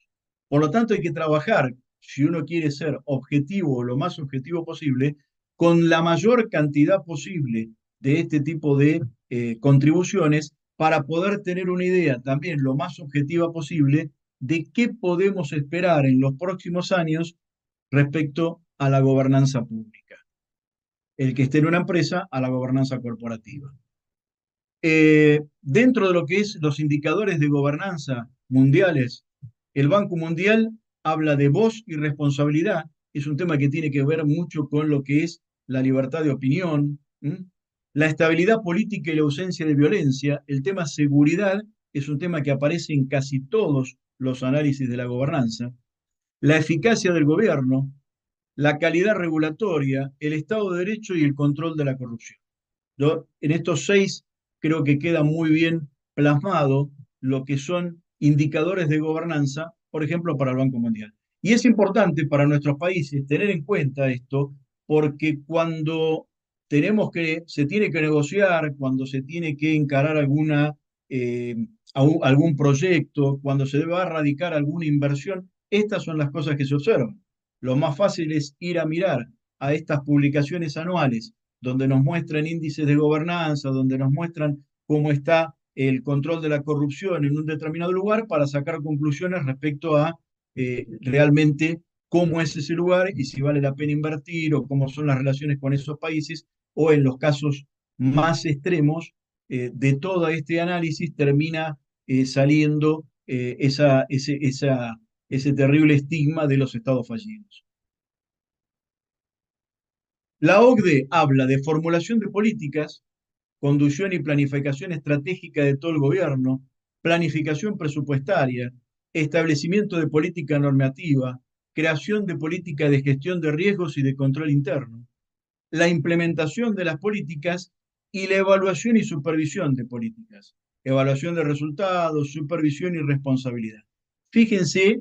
Por lo tanto, hay que trabajar, si uno quiere ser objetivo o lo más objetivo posible, con la mayor cantidad posible de este tipo de contribuciones para poder tener una idea también lo más objetiva posible de qué podemos esperar en los próximos años respecto a la gobernanza pública. El que esté en una empresa, a la gobernanza corporativa. Dentro de lo que es los indicadores de gobernanza mundiales, el Banco Mundial habla de voz y responsabilidad. Es un tema que tiene que ver mucho con lo que es la libertad de opinión, la estabilidad política y la ausencia de violencia. El tema seguridad es un tema que aparece en casi todos los análisis de la gobernanza. La eficacia del gobierno, la calidad regulatoria, el Estado de Derecho y el control de la corrupción. En estos 6 creo que queda muy bien plasmado lo que son indicadores de gobernanza, por ejemplo, para el Banco Mundial. Y es importante para nuestros países tener en cuenta esto, porque cuando se tiene que negociar, cuando se tiene que encarar eh, algún proyecto, cuando se va a radicar alguna inversión, estas son las cosas que se observan. Lo más fácil es ir a mirar a estas publicaciones anuales donde nos muestran índices de gobernanza, donde nos muestran cómo está el control de la corrupción en un determinado lugar para sacar conclusiones respecto a realmente cómo es ese lugar y si vale la pena invertir o cómo son las relaciones con esos países, o en los casos más extremos de todo este análisis termina saliendo ese terrible estigma de los estados fallidos. La OCDE habla de formulación de políticas, conducción y planificación estratégica de todo el gobierno, planificación presupuestaria, establecimiento de política normativa, creación de política de gestión de riesgos y de control interno, la implementación de las políticas y la evaluación y supervisión de políticas, evaluación de resultados, supervisión y responsabilidad. Fíjense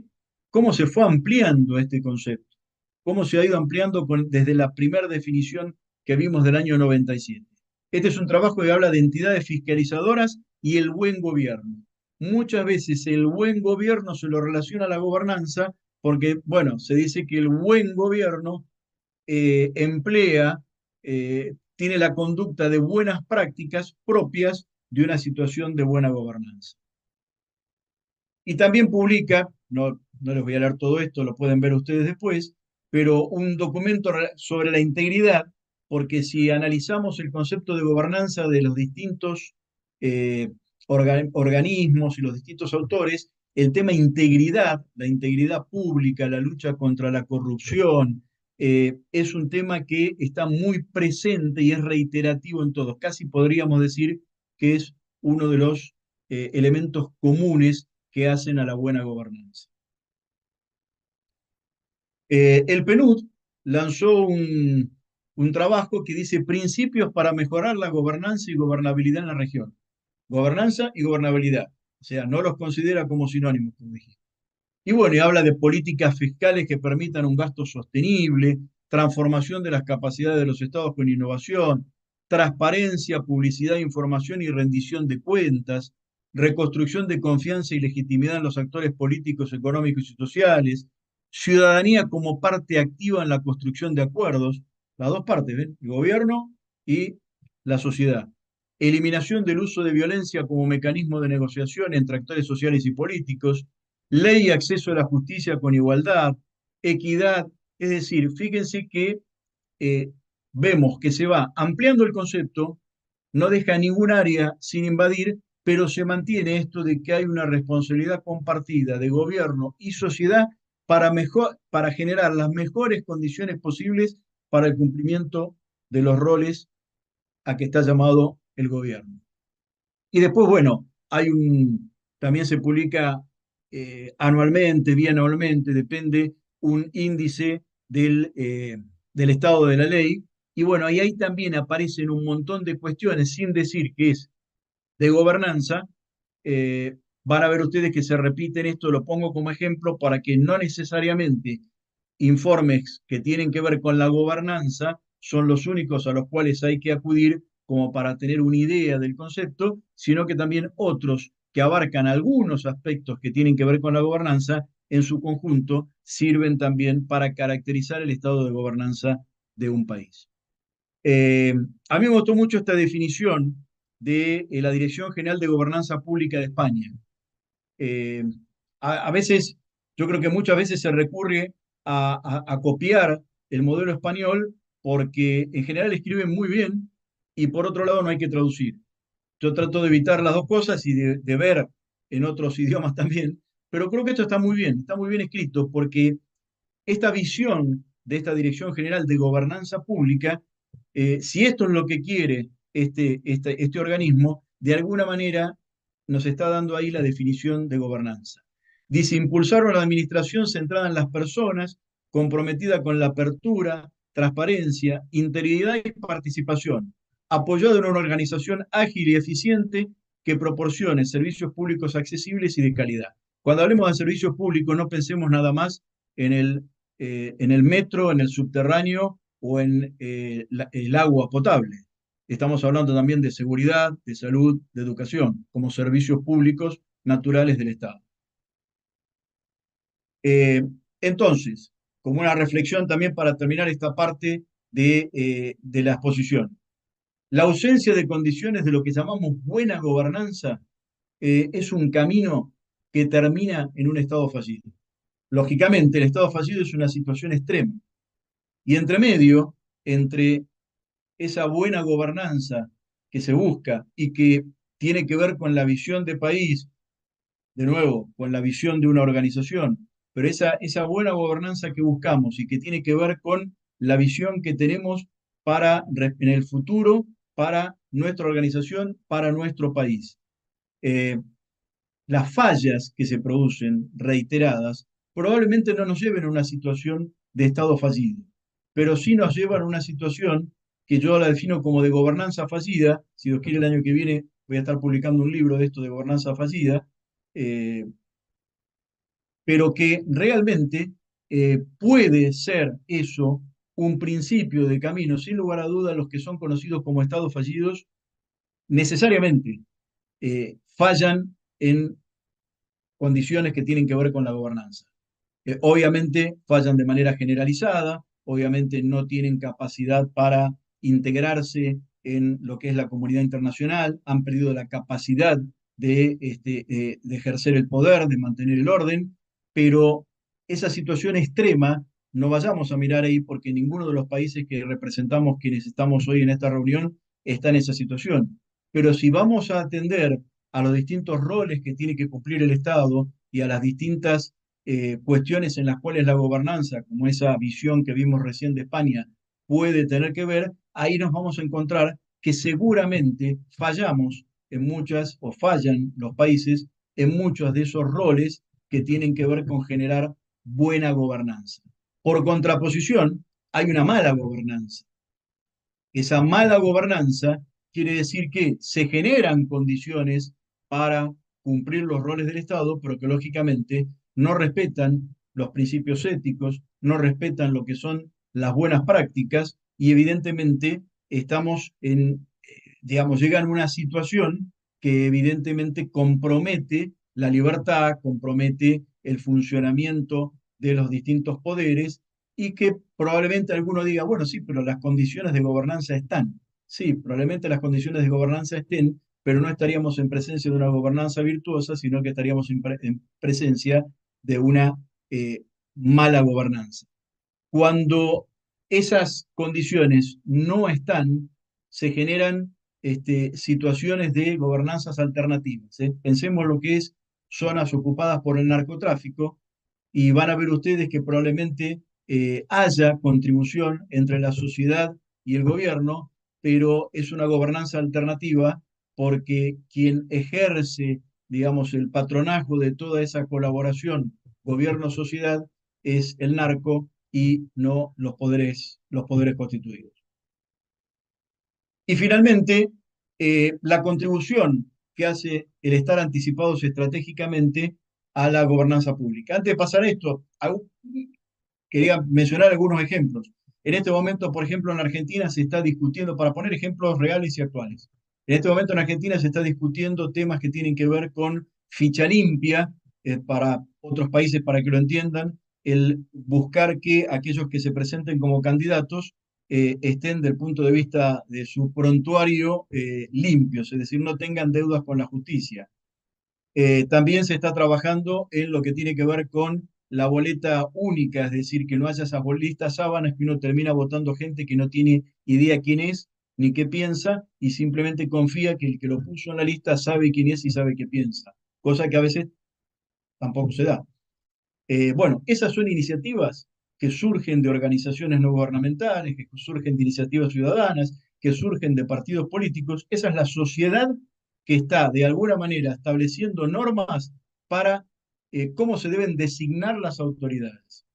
cómo se fue ampliando este concepto, cómo se ha ido ampliando desde la primera definición que vimos del año 97. Este es un trabajo que habla de entidades fiscalizadoras y el buen gobierno. Muchas veces el buen gobierno se lo relaciona a la gobernanza porque, bueno, se dice que el buen gobierno tiene la conducta de buenas prácticas propias de una situación de buena gobernanza. Y también publica, no les voy a leer todo esto, lo pueden ver ustedes después, pero un documento sobre la integridad, porque si analizamos el concepto de gobernanza de los distintos eh, organismos y los distintos autores, el tema integridad, la integridad pública, la lucha contra la corrupción, es un tema que está muy presente y es reiterativo en todos. Casi podríamos decir que es uno de los elementos comunes que hacen a la buena gobernanza. El PNUD lanzó un trabajo que dice principios para mejorar la gobernanza y gobernabilidad en la región. Gobernanza y gobernabilidad. O sea, no los considera como sinónimos, como dije. Y bueno, y habla de políticas fiscales que permitan un gasto sostenible, transformación de las capacidades de los estados con innovación, transparencia, publicidad, información y rendición de cuentas, reconstrucción de confianza y legitimidad en los actores políticos, económicos y sociales, ciudadanía como parte activa en la construcción de acuerdos, las dos partes, ¿ven? El gobierno y la sociedad. Eliminación del uso de violencia como mecanismo de negociación entre actores sociales y políticos, ley y acceso a la justicia con igualdad, equidad, es decir, fíjense que eh, vemos que se va ampliando el concepto, no deja ningún área sin invadir, pero se mantiene esto de que hay una responsabilidad compartida de gobierno y sociedad para generar las mejores condiciones posibles para el cumplimiento de los roles a que está llamado el gobierno. Y después, bueno, también se publica anualmente, bianualmente, depende, un índice del estado de la ley. Y bueno, ahí también aparecen un montón de cuestiones, sin decir que es de gobernanza. Van a ver ustedes que se repiten esto, lo pongo como ejemplo para que no necesariamente informes que tienen que ver con la gobernanza son los únicos a los cuales hay que acudir como para tener una idea del concepto, sino que también otros que abarcan algunos aspectos que tienen que ver con la gobernanza, en su conjunto sirven también para caracterizar el estado de gobernanza de un país. Eh, a mí me gustó mucho esta definición de la Dirección General de Gobernanza Pública de España. Eh, a veces, yo creo que muchas veces se recurre a copiar el modelo español porque en general escriben muy bien y por otro lado no hay que traducir. Yo trato de evitar las dos cosas y de ver en otros idiomas también, pero creo que esto está muy bien escrito porque esta visión de esta Dirección General de Gobernanza Pública, si esto es lo que quiere este organismo, de alguna manera nos está dando ahí la definición de gobernanza. Dice, impulsar una administración centrada en las personas, comprometida con la apertura, transparencia, integridad y participación, apoyado en una organización ágil y eficiente que proporcione servicios públicos accesibles y de calidad. Cuando hablemos de servicios públicos, no pensemos nada más en el metro, en el subterráneo o en el agua potable. Estamos hablando también de seguridad, de salud, de educación, como servicios públicos naturales del Estado. Eh, entonces, como una reflexión también para terminar esta parte de la exposición, la ausencia de condiciones de lo que llamamos buena gobernanza es un camino que termina en un Estado fallido. Lógicamente, el Estado fallido es una situación extrema. Y entre medio, entre esa buena gobernanza que se busca y que tiene que ver con la visión de país, de nuevo, con la visión de una organización, pero esa buena gobernanza que buscamos y que tiene que ver con la visión que tenemos en el futuro para nuestra organización, para nuestro país. Eh, las fallas que se producen reiteradas probablemente no nos lleven a una situación de Estado fallido, pero sí nos llevan a una situación que yo la defino como de gobernanza fallida. Si Dios quiere, el año que viene voy a estar publicando un libro de esto de gobernanza fallida, eh, pero que realmente puede ser eso un principio de camino. Sin lugar a dudas, los que son conocidos como estados fallidos necesariamente fallan en condiciones que tienen que ver con la gobernanza. Obviamente fallan de manera generalizada, obviamente no tienen capacidad para integrarse en lo que es la comunidad internacional, han perdido la capacidad de ejercer el poder, de mantener el orden, pero esa situación extrema no vayamos a mirar ahí porque ninguno de los países que representamos quienes estamos hoy en esta reunión está en esa situación. Pero si vamos a atender a los distintos roles que tiene que cumplir el Estado y a las distintas cuestiones en las cuales la gobernanza, como esa visión que vimos recién de España, puede tener que ver, ahí nos vamos a encontrar que seguramente fallamos en muchas, o fallan los países en muchos de esos roles que tienen que ver con generar buena gobernanza. Por contraposición, hay una mala gobernanza. Esa mala gobernanza quiere decir que se generan condiciones para cumplir los roles del Estado, pero que lógicamente no respetan los principios éticos, no respetan lo que son las buenas prácticas y evidentemente estamos digamos, llega a una situación que evidentemente compromete la libertad, compromete el funcionamiento de los distintos poderes y que probablemente alguno diga, bueno, sí, pero las condiciones de gobernanza están. Sí, probablemente las condiciones de gobernanza estén, pero no estaríamos en presencia de una gobernanza virtuosa, sino que estaríamos en presencia de una mala gobernanza. Cuando esas condiciones no están, se generan situaciones de gobernanzas alternativas. Pensemos lo que es zonas ocupadas por el narcotráfico y van a ver ustedes que probablemente haya contribución entre la sociedad y el gobierno, pero es una gobernanza alternativa porque quien ejerce, digamos, el patronazgo de toda esa colaboración gobierno-sociedad es el narco y no los poderes constituidos. Y finalmente, la contribución que hace el estar anticipados estratégicamente a la gobernanza pública. Antes de pasar a esto, quería mencionar algunos ejemplos. En este momento, por ejemplo, en Argentina se está discutiendo, para poner ejemplos reales y actuales, en este momento en Argentina se está discutiendo temas que tienen que ver con ficha limpia, para otros países, para que lo entiendan, el buscar que aquellos que se presenten como candidatos estén del punto de vista de su prontuario limpios, es decir, no tengan deudas con la justicia. También se está trabajando en lo que tiene que ver con la boleta única, es decir, que no haya esas listas sábanas que uno termina votando gente que no tiene idea quién es ni qué piensa y simplemente confía que el que lo puso en la lista sabe quién es y sabe qué piensa, cosa que a veces tampoco se da. Bueno, esas son iniciativas que surgen de organizaciones no gubernamentales, que surgen de iniciativas ciudadanas, que surgen de partidos políticos. Esa es la sociedad que está de alguna manera estableciendo normas para cómo se deben designar las autoridades.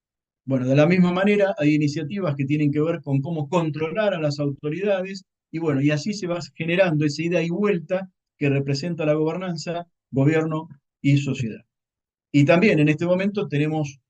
Bueno, de la misma manera hay iniciativas que tienen que ver con cómo controlar a las autoridades y bueno, y así se va generando esa ida y vuelta que representa la gobernanza, gobierno y sociedad. Y también en este momento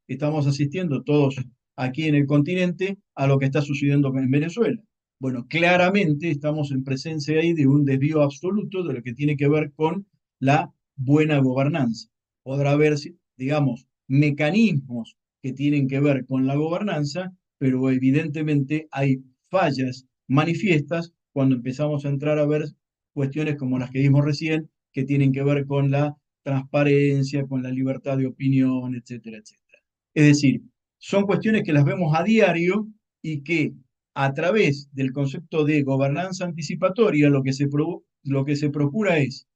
estamos asistiendo todos aquí en el continente a lo que está sucediendo en Venezuela. Bueno, claramente estamos en presencia ahí de un desvío absoluto de lo que tiene que ver con la buena gobernanza. Podrá haber, digamos, mecanismos que tienen que ver con la gobernanza, pero evidentemente hay fallas manifiestas cuando empezamos a entrar a ver cuestiones como las que vimos recién, que tienen que ver con la transparencia, con la libertad de opinión, etcétera, etcétera. Es decir, son cuestiones que las vemos a diario y que a través del concepto de gobernanza anticipatoria lo que se procura es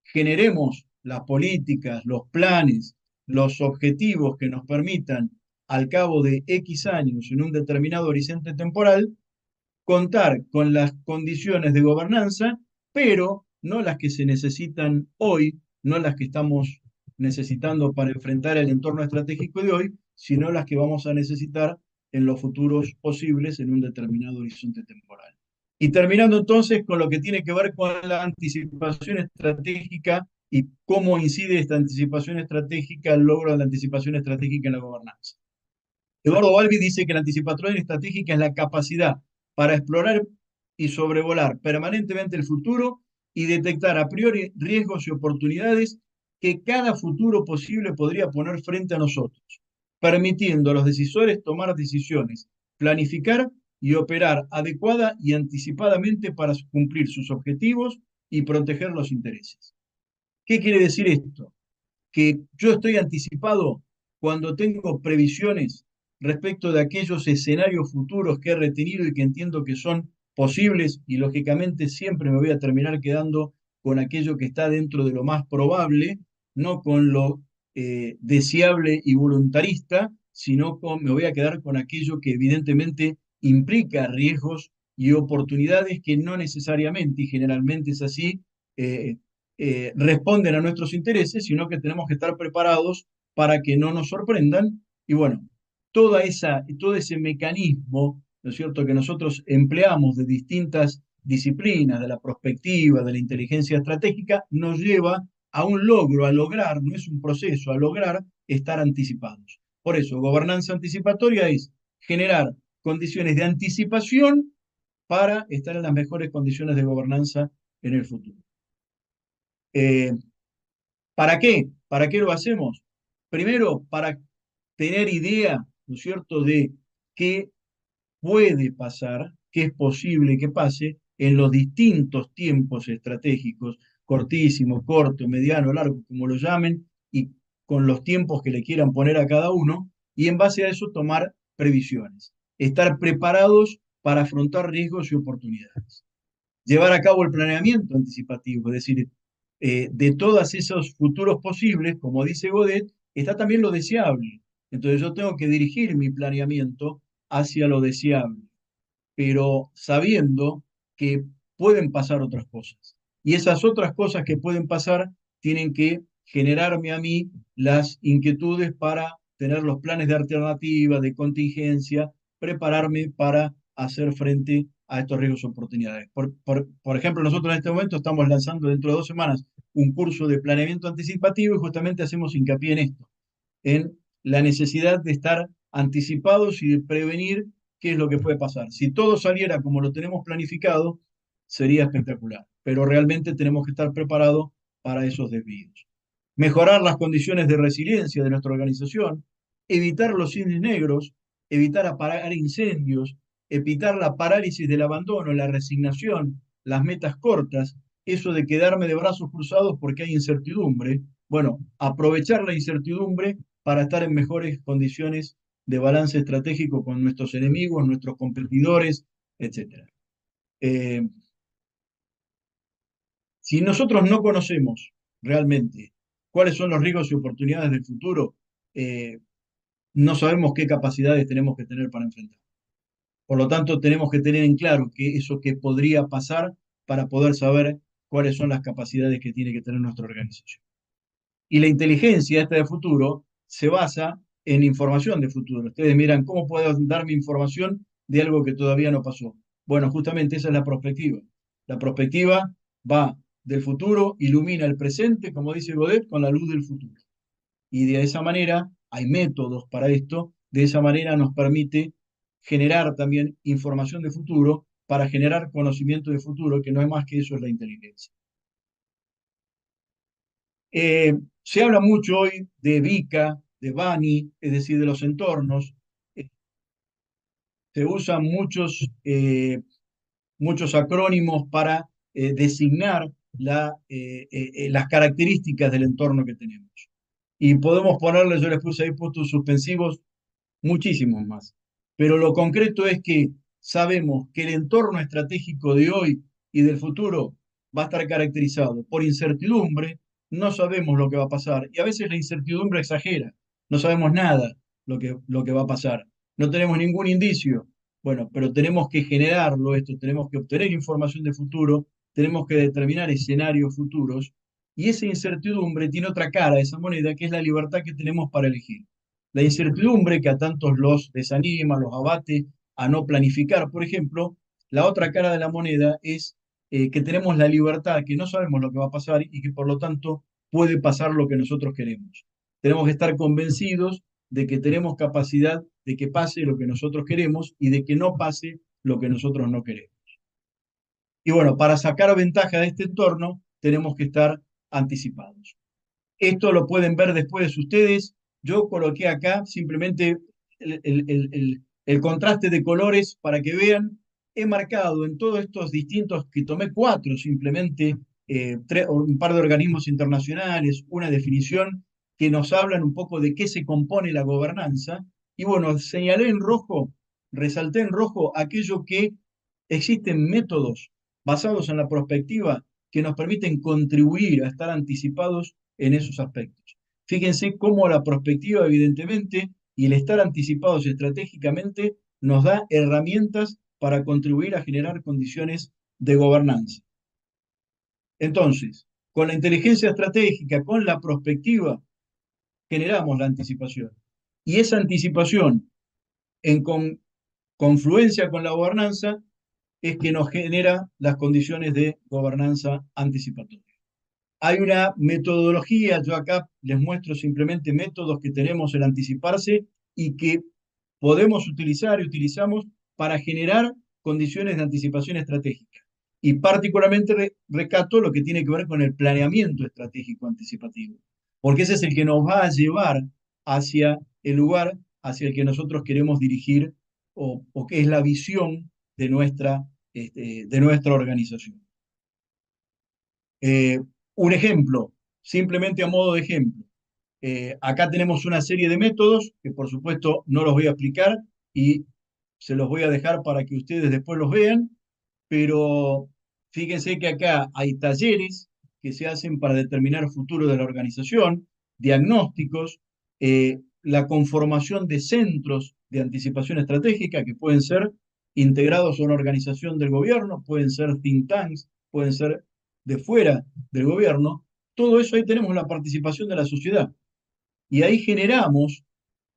generemos las políticas, los planes, los objetivos que nos permitan al cabo de X años en un determinado horizonte temporal contar con las condiciones de gobernanza, pero no las que se necesitan hoy, no las que estamos necesitando para enfrentar el entorno estratégico de hoy, sino las que vamos a necesitar en los futuros posibles en un determinado horizonte temporal. Y terminando entonces con lo que tiene que ver con la anticipación estratégica y cómo incide esta anticipación estratégica al logro de la anticipación estratégica en la gobernanza. Eduardo Balbi dice que la anticipación estratégica es la capacidad para explorar y sobrevolar permanentemente el futuro y detectar a priori riesgos y oportunidades que cada futuro posible podría poner frente a nosotros, permitiendo a los decisores tomar decisiones, planificar y operar adecuada y anticipadamente para cumplir sus objetivos y proteger los intereses. ¿Qué quiere decir esto? Que yo estoy anticipado cuando tengo previsiones respecto de aquellos escenarios futuros que he retenido y que entiendo que son posibles y lógicamente siempre me voy a terminar quedando con aquello que está dentro de lo más probable, no con lo deseable y voluntarista, me voy a quedar con aquello que evidentemente implica riesgos y oportunidades que no necesariamente, y generalmente es así, eh, responden a nuestros intereses, sino que tenemos que estar preparados para que no nos sorprendan. Y bueno, todo ese mecanismo, ¿no es cierto?, que nosotros empleamos de distintas disciplinas, de la prospectiva, de la inteligencia estratégica, nos lleva a un logro, a lograr, no es un proceso, a lograr estar anticipados. Por eso, gobernanza anticipatoria es generar condiciones de anticipación para estar en las mejores condiciones de gobernanza en el futuro. Eh, ¿Para qué? ¿Para qué lo hacemos? Primero, para tener idea, ¿no es cierto?, de qué puede pasar, qué es posible que pase en los distintos tiempos estratégicos, cortísimo, corto, mediano, largo, como lo llamen, y con los tiempos que le quieran poner a cada uno, y en base a eso tomar previsiones, estar preparados para afrontar riesgos y oportunidades. llevar a cabo el planeamiento anticipativo, es decir, de todos esos futuros posibles, como dice Godet, está también lo deseable. Entonces yo tengo que dirigir mi planeamiento hacia lo deseable, pero sabiendo que pueden pasar otras cosas. Y esas otras cosas que pueden pasar tienen que generarme a mí las inquietudes para tener los planes de alternativa, de contingencia, prepararme para hacer frente a estos riesgos y oportunidades. Por ejemplo, nosotros en este momento estamos lanzando dentro de 2 semanas un curso de planeamiento anticipativo y justamente hacemos hincapié en esto, en la necesidad de estar anticipados y de prevenir qué es lo que puede pasar. Si todo saliera como lo tenemos planificado, sería espectacular, pero realmente tenemos que estar preparados para esos desvíos. Mejorar las condiciones de resiliencia de nuestra organización, evitar los cines negros, evitar apagar incendios, evitar la parálisis del abandono, la resignación, las metas cortas, eso de quedarme de brazos cruzados porque hay incertidumbre. Bueno, aprovechar la incertidumbre para estar en mejores condiciones de balance estratégico con nuestros enemigos, nuestros competidores, etc. Eh, si nosotros no conocemos realmente cuáles son los riesgos y oportunidades del futuro, eh, no sabemos qué capacidades tenemos que tener para enfrentar. Por lo tanto, tenemos que tener en claro que eso que podría pasar para poder saber cuáles son las capacidades que tiene que tener nuestra organización. Y la inteligencia esta de futuro se basa en información de futuro. Ustedes miran, ¿cómo puedo darme información de algo que todavía no pasó? Bueno, justamente esa es la perspectiva. La perspectiva va del futuro, ilumina el presente, como dice Godet, con la luz del futuro. Y de esa manera, hay métodos para esto, de esa manera nos permite generar también información de futuro para generar conocimiento de futuro, que no es más que eso, es la inteligencia. Se habla mucho hoy de VICA, de BANI, es decir, de los entornos. Eh, Se usan muchos acrónimos para designar las características del entorno que tenemos. Y podemos ponerle, yo les puse ahí puntos suspensivos, muchísimos más. Pero lo concreto es que sabemos que el entorno estratégico de hoy y del futuro va a estar caracterizado por incertidumbre, no sabemos lo que va a pasar y a veces la incertidumbre exagera, no sabemos nada lo que va a pasar, no tenemos ningún indicio. Bueno, pero tenemos que generarlo esto, tenemos que obtener información de futuro, tenemos que determinar escenarios futuros y esa incertidumbre tiene otra cara, esa moneda, que es la libertad que tenemos para elegir. La incertidumbre que a tantos los desanima, los abate a no planificar, por ejemplo, la otra cara de la moneda es que tenemos la libertad, que no sabemos lo que va a pasar y que por lo tanto puede pasar lo que nosotros queremos. Tenemos que estar convencidos de que tenemos capacidad de que pase lo que nosotros queremos y de que no pase lo que nosotros no queremos. Y bueno, para sacar ventaja de este entorno, tenemos que estar anticipados. Esto lo pueden ver después ustedes. Yo coloqué acá simplemente el contraste de colores para que vean. He marcado en todos estos distintos, que tomé 4 simplemente, un par de organismos internacionales, una definición que nos hablan un poco de qué se compone la gobernanza. Y bueno, señalé en rojo, resalté en rojo aquello que existen métodos basados en la prospectiva que nos permiten contribuir a estar anticipados en esos aspectos. Fíjense cómo la prospectiva, evidentemente, y el estar anticipados estratégicamente nos da herramientas para contribuir a generar condiciones de gobernanza. Entonces, con la inteligencia estratégica, con la prospectiva, generamos la anticipación. Y esa anticipación, en confluencia con la gobernanza, es que nos genera las condiciones de gobernanza anticipatoria. Hay una metodología, yo acá les muestro simplemente métodos que tenemos en anticiparse y que podemos utilizar y utilizamos para generar condiciones de anticipación estratégica. Y particularmente recato lo que tiene que ver con el planeamiento estratégico anticipativo, porque ese es el que nos va a llevar hacia el lugar hacia el que nosotros queremos dirigir o que es la visión de nuestra organización. Eh, un ejemplo, simplemente a modo de ejemplo. Acá tenemos una serie de métodos que por supuesto no los voy a explicar y se los voy a dejar para que ustedes después los vean, pero Fíjense que acá hay talleres que se hacen para determinar el futuro de la organización, diagnósticos, la conformación de centros de anticipación estratégica que pueden ser integrados a una organización del gobierno, pueden ser think tanks, pueden ser de fuera del gobierno. Todo eso ahí tenemos la participación de la sociedad. Y ahí generamos,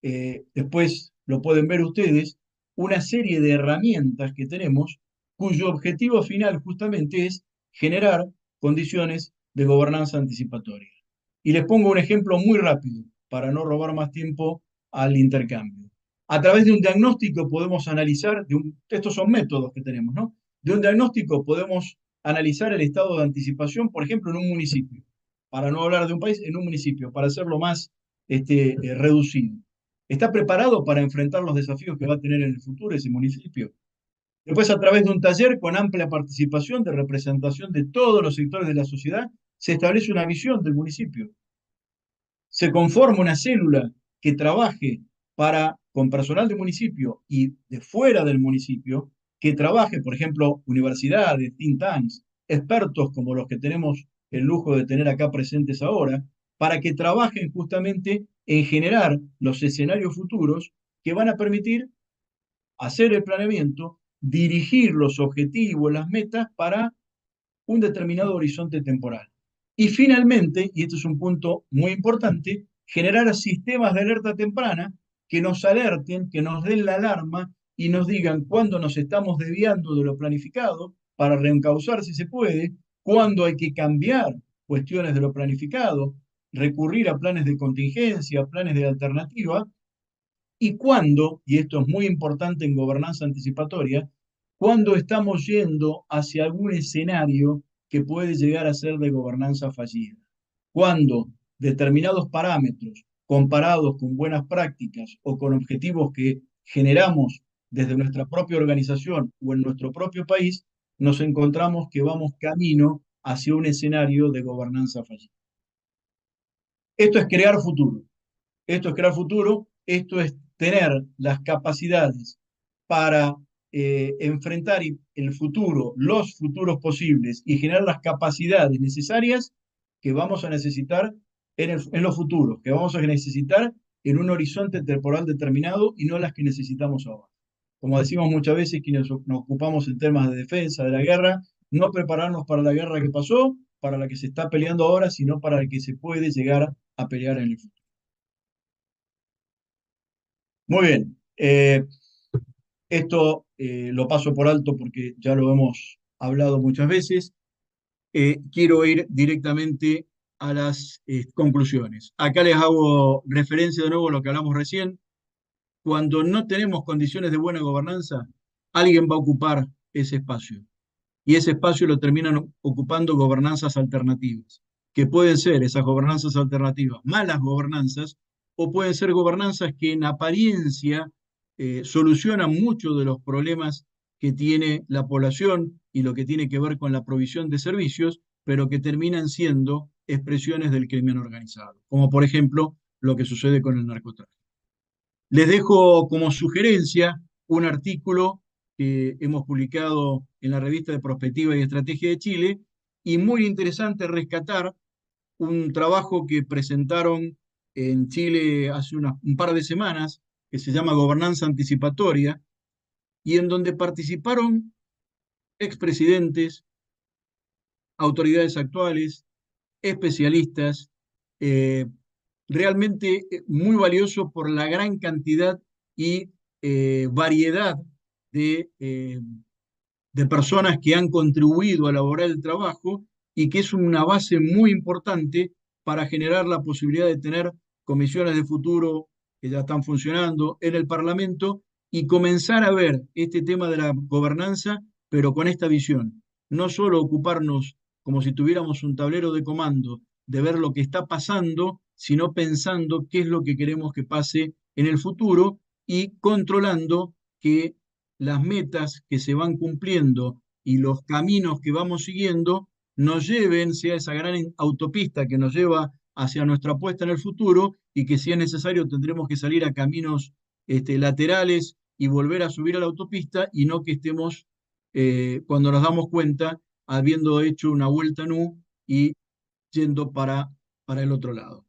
después lo pueden ver ustedes, una serie de herramientas que tenemos cuyo objetivo final justamente es generar condiciones de gobernanza anticipatoria. Y les pongo un ejemplo muy rápido para no robar más tiempo al intercambio. A través de un diagnóstico podemos analizar, estos son métodos que tenemos, ¿no? De un diagnóstico podemos analizar el estado de anticipación, por ejemplo, en un municipio, para no hablar de un país, en un municipio, para hacerlo más reducido. ¿Está preparado para enfrentar los desafíos que va a tener en el futuro ese municipio? Después, a través de un taller con amplia participación de representación de todos los sectores de la sociedad, se establece una visión del municipio. Se conforma una célula que trabaje con personal del municipio y de fuera del municipio, que trabaje, por ejemplo, universidades, think tanks, expertos como los que tenemos el lujo de tener acá presentes ahora, para que trabajen justamente en generar los escenarios futuros que van a permitir hacer el planeamiento, dirigir los objetivos, las metas para un determinado horizonte temporal. Y finalmente, y este es un punto muy importante, generar sistemas de alerta temprana que nos alerten, que nos den la alarma y nos digan cuándo nos estamos desviando de lo planificado para reencauzar si se puede, cuándo hay que cambiar cuestiones de lo planificado, recurrir a planes de contingencia, planes de alternativa, y cuándo, y esto es muy importante en gobernanza anticipatoria, cuándo estamos yendo hacia algún escenario que puede llegar a ser de gobernanza fallida. Cuando determinados parámetros comparados con buenas prácticas o con objetivos que generamos desde nuestra propia organización o en nuestro propio país, nos encontramos que vamos camino hacia un escenario de gobernanza fallida. Esto es crear futuro. Esto es crear futuro, esto es tener las capacidades para enfrentar el futuro, los futuros posibles y generar las capacidades necesarias que vamos a necesitar en los futuros, que vamos a necesitar en un horizonte temporal determinado y no las que necesitamos ahora. Como decimos muchas veces, quienes nos ocupamos en temas de defensa, de la guerra, no prepararnos para la guerra que pasó, para la que se está peleando ahora, sino para la que se puede llegar a pelear en el futuro. Muy bien. Esto lo paso por alto porque ya lo hemos hablado muchas veces. Quiero ir directamente a las conclusiones. Acá les hago referencia de nuevo a lo que hablamos recién. Cuando no tenemos condiciones de buena gobernanza, alguien va a ocupar ese espacio. Y ese espacio lo terminan ocupando gobernanzas alternativas, que pueden ser esas gobernanzas alternativas malas gobernanzas, o pueden ser gobernanzas que en apariencia solucionan muchos de los problemas que tiene la población y lo que tiene que ver con la provisión de servicios, pero que terminan siendo expresiones del crimen organizado, como por ejemplo lo que sucede con el narcotráfico. Les dejo como sugerencia un artículo que hemos publicado en la revista de Prospectiva y Estrategia de Chile, y muy interesante rescatar un trabajo que presentaron en Chile hace un par de semanas, que se llama Gobernanza Anticipatoria, y en donde participaron expresidentes, autoridades actuales, especialistas, eh, realmente muy valioso por la gran cantidad y variedad de, eh, de personas que han contribuido a elaborar el trabajo y que es una base muy importante para generar la posibilidad de tener comisiones de futuro que ya están funcionando en el Parlamento y comenzar a ver este tema de la gobernanza, pero con esta visión. No solo ocuparnos como si tuviéramos un tablero de comando de ver lo que está pasando, sino pensando qué es lo que queremos que pase en el futuro y controlando que las metas que se van cumpliendo y los caminos que vamos siguiendo nos lleven, sea esa gran autopista que nos lleva hacia nuestra apuesta en el futuro y que si es necesario tendremos que salir a caminos laterales y volver a subir a la autopista y no que estemos, cuando nos damos cuenta, habiendo hecho una vuelta nu y yendo para el otro lado.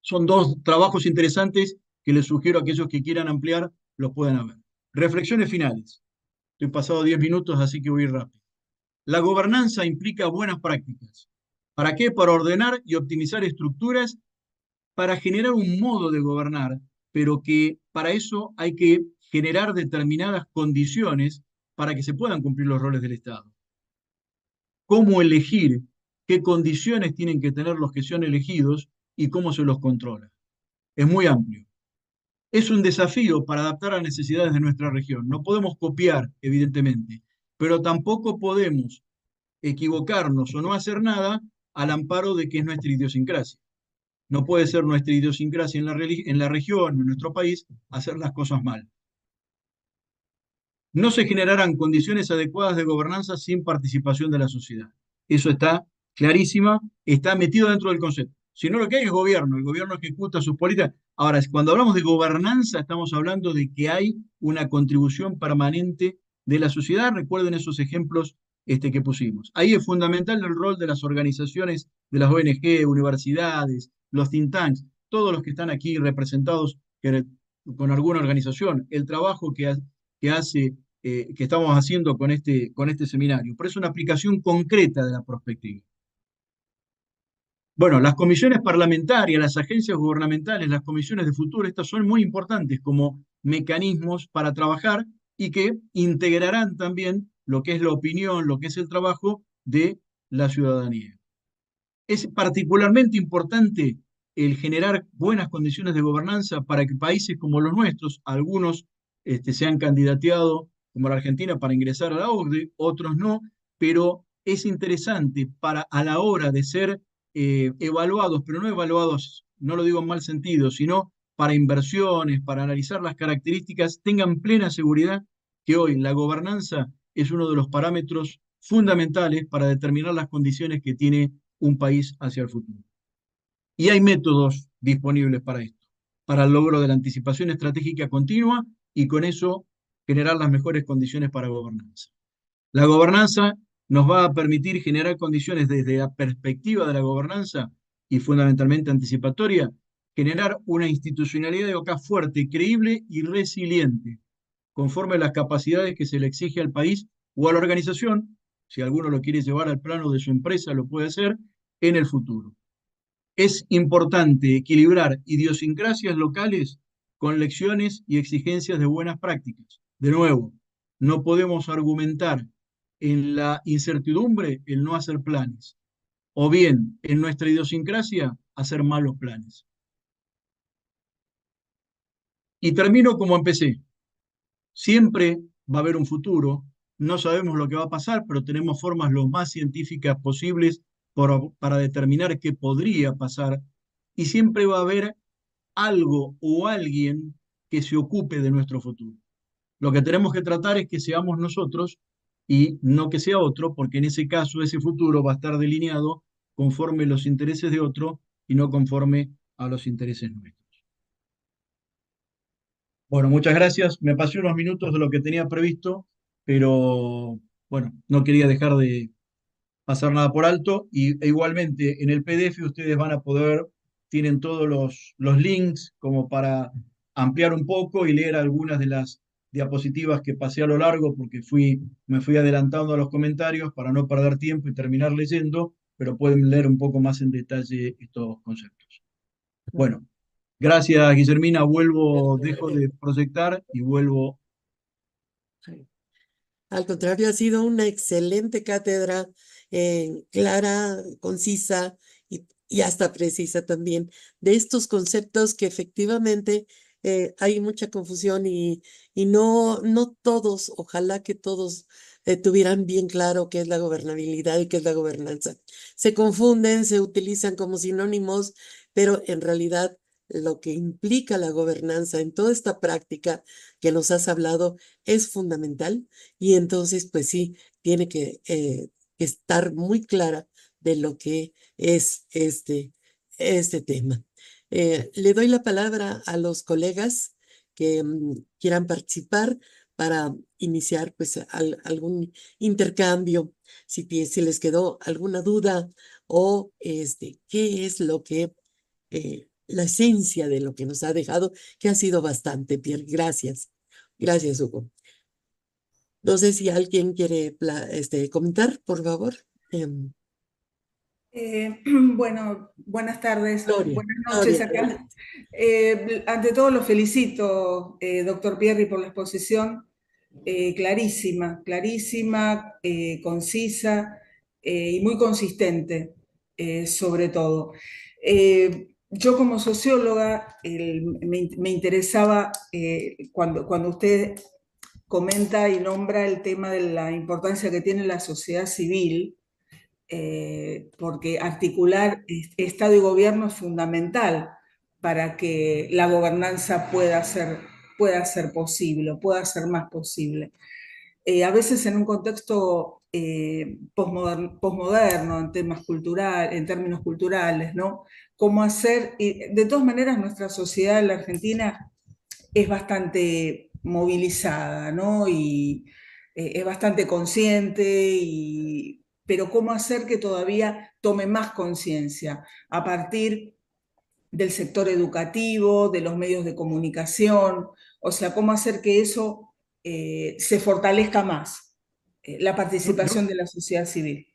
Son dos trabajos interesantes que les sugiero a aquellos que quieran ampliar los puedan ver. Reflexiones finales. Estoy pasado 10 minutos, así que voy rápido. La gobernanza implica buenas prácticas. ¿Para qué? Para ordenar y optimizar estructuras, para generar un modo de gobernar, pero que para eso hay que generar determinadas condiciones para que se puedan cumplir los roles del Estado. ¿Cómo elegir qué condiciones tienen que tener los que son elegidos y cómo se los controla? Es muy amplio. Es un desafío para adaptar a las necesidades de nuestra región. No podemos copiar, evidentemente, pero tampoco podemos equivocarnos o no hacer nada al amparo de que es nuestra idiosincrasia. No puede ser nuestra idiosincrasia en la región, en nuestro país, hacer las cosas mal. No se generarán condiciones adecuadas de gobernanza sin participación de la sociedad. Eso está clarísima, está metido dentro del concepto. Si no, lo que hay es gobierno, el gobierno ejecuta sus políticas. Ahora, cuando hablamos de gobernanza, estamos hablando de que hay una contribución permanente de la sociedad. Recuerden esos ejemplos que pusimos. Ahí es fundamental el rol de las organizaciones, de las ONG, universidades, los think tanks, todos los que están aquí representados con alguna organización, el trabajo que hace que estamos haciendo con este seminario. Pero es una aplicación concreta de la perspectiva. Bueno, las comisiones parlamentarias, las agencias gubernamentales, las comisiones de futuro, estas son muy importantes como mecanismos para trabajar y que integrarán también lo que es la opinión, lo que es el trabajo de la ciudadanía. Es particularmente importante el generar buenas condiciones de gobernanza para que países como los nuestros, algunos se han candidateado, como la Argentina, para ingresar a la OCDE, otros no, pero es interesante para a la hora de ser evaluados, pero no evaluados, no lo digo en mal sentido, sino para inversiones, para analizar las características, tengan plena seguridad que hoy la gobernanza es uno de los parámetros fundamentales para determinar las condiciones que tiene un país hacia el futuro. Y hay métodos disponibles para esto, para el logro de la anticipación estratégica continua y con eso generar las mejores condiciones para gobernanza. La gobernanza nos va a permitir generar condiciones desde la perspectiva de la gobernanza y fundamentalmente anticipatoria, generar una institucionalidad de acá fuerte, creíble y resiliente, conforme a las capacidades que se le exige al país o a la organización, si alguno lo quiere llevar al plano de su empresa, lo puede hacer, en el futuro. Es importante equilibrar idiosincrasias locales con lecciones y exigencias de buenas prácticas. De nuevo, no podemos argumentar en la incertidumbre el no hacer planes, o bien en nuestra idiosincrasia hacer malos planes. Y termino como empecé. Siempre va a haber un futuro, no sabemos lo que va a pasar, pero tenemos formas lo más científicas posibles para determinar qué podría pasar, y siempre va a haber algo o alguien que se ocupe de nuestro futuro. Lo que tenemos que tratar es que seamos nosotros y no que sea otro, porque en ese caso ese futuro va a estar delineado conforme los intereses de otro y no conforme a los intereses nuestros. Bueno, muchas gracias. Me pasé unos minutos de lo que tenía previsto, pero bueno, no quería dejar de pasar nada por alto. E igualmente en el PDF ustedes van a poder, tienen todos los links como para ampliar un poco y leer algunas de las diapositivas que pasé a lo largo porque me fui adelantando a los comentarios para no perder tiempo y terminar leyendo, pero pueden leer un poco más en detalle estos conceptos. Bueno. Gracias, Guillermina. Vuelvo, dejo de proyectar y vuelvo. Al contrario, ha sido una excelente cátedra, clara, concisa y hasta precisa también, de estos conceptos que efectivamente hay mucha confusión y no todos, ojalá que todos tuvieran bien claro qué es la gobernabilidad y qué es la gobernanza. Se confunden, se utilizan como sinónimos, pero en realidad lo que implica la gobernanza en toda esta práctica que nos has hablado es fundamental. Y entonces, pues sí, tiene que estar muy clara de lo que es este tema. Le doy la palabra a los colegas que quieran participar. para iniciar pues algún intercambio, si les quedó alguna duda o qué es lo que, la esencia de lo que nos ha dejado, que ha sido bastante, Pierre. Gracias. Gracias, Hugo. No sé si alguien quiere comentar, por favor. Bueno, buenas tardes o Gloria, buenas noches Gloria. acá. Ante todo, lo felicito, doctor Pierri, por la exposición clarísima, clarísima, concisa y muy consistente, sobre todo. Yo como socióloga me interesaba cuando usted comenta y nombra el tema de la importancia que tiene la sociedad civil, porque articular Estado y gobierno es fundamental para que la gobernanza pueda ser posible, pueda ser más posible. A veces en un contexto posmoderno, en temas culturales, en términos culturales, ¿no? Cómo hacer, y de todas maneras nuestra sociedad en la Argentina es bastante movilizada, ¿no? Y es bastante consciente, pero cómo hacer que todavía tome más conciencia a partir del sector educativo, de los medios de comunicación, o sea, cómo hacer que eso se fortalezca más, la Yo, yo, participación de la sociedad civil.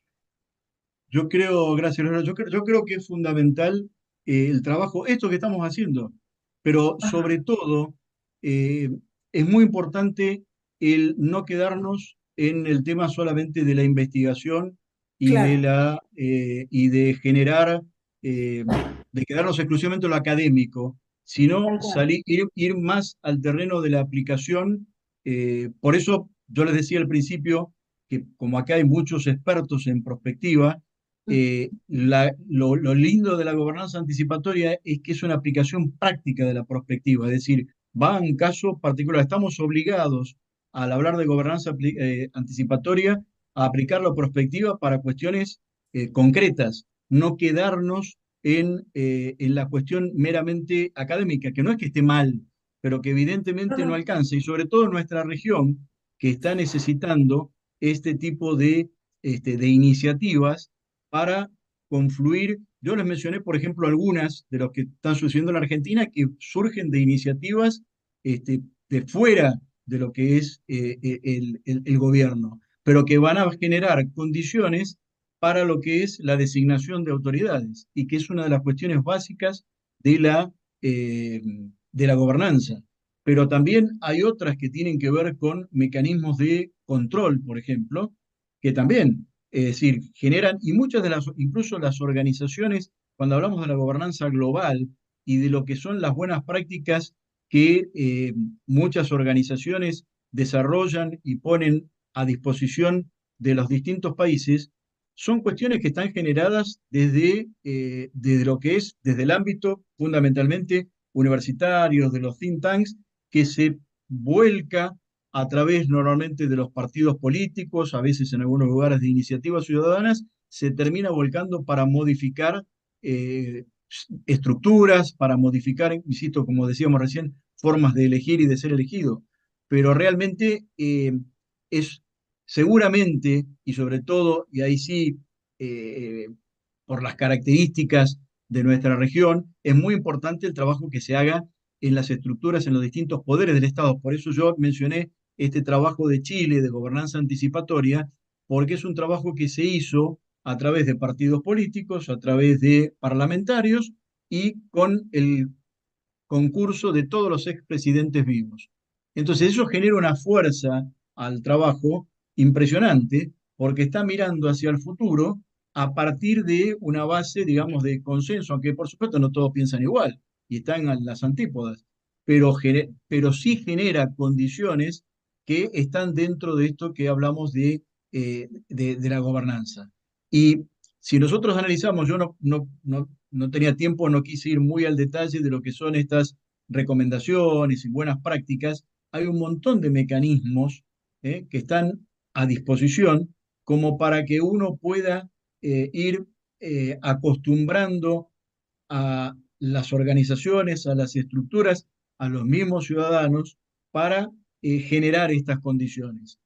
yo creo, gracias, Lorena, yo creo que es fundamental el trabajo, esto que estamos haciendo, pero Ajá, sobre todo eh, es muy importante el no quedarnos en el tema solamente de la investigación claro, y de generar, eh, de quedarnos exclusivamente en lo académico, sino tal cual. ir más al terreno de la aplicación. Por eso yo les decía al principio que como acá hay muchos expertos en prospectiva, lo lindo de la gobernanza anticipatoria es que es una aplicación práctica de la prospectiva, es decir, va a un caso particular. Estamos obligados, al hablar de gobernanza anticipatoria, a aplicar la prospectiva para cuestiones concretas, no quedarnos en la cuestión meramente académica, que no es que esté mal, pero que No, evidentemente no no, alcanza, y sobre todo en nuestra región, que está necesitando este tipo de iniciativas para confluir. Yo les mencioné, por ejemplo, algunas de los que están sucediendo en la Argentina que surgen de iniciativas de fuera de lo que es el gobierno, pero que van a generar condiciones para lo que es la designación de autoridades y que es una de las cuestiones básicas de eh, de la gobernanza. Pero también hay otras que tienen que ver con mecanismos de control, por ejemplo, que también, es decir, generan, y muchas de las, incluso las organizaciones, cuando hablamos de la gobernanza global y de lo que son las buenas prácticas que muchas organizaciones desarrollan y ponen a disposición de los distintos países, son cuestiones que están generadas desde lo que es, desde el ámbito fundamentalmente universitario, de los think tanks, que se vuelca a través normalmente de los partidos políticos, a veces en algunos lugares de iniciativas ciudadanas, se termina volcando para modificar eh, estructuras, para modificar, insisto, como decíamos recién, formas de elegir y de ser elegido. Pero realmente es seguramente, y sobre todo, y ahí sí, eh, por las características de nuestra región, es muy importante el trabajo que se haga en las estructuras, en los distintos poderes del Estado. Por eso yo mencioné este trabajo de Chile de gobernanza anticipatoria, porque es un trabajo que se hizo a través de partidos políticos, a través de parlamentarios y con el concurso de todos los expresidentes vivos. Entonces eso genera una fuerza al trabajo impresionante porque está mirando hacia el futuro a partir de una base, digamos, de consenso, aunque por supuesto no todos piensan igual y están en las antípodas, pero sí genera condiciones que están dentro de esto que hablamos de la gobernanza. Y si nosotros analizamos, yo no tenía tiempo, no quise ir muy al detalle de lo que son estas recomendaciones y buenas prácticas, hay un montón de mecanismos que están a disposición como para que uno pueda ir acostumbrando a las organizaciones, a las estructuras, a los mismos ciudadanos para generar estas condiciones.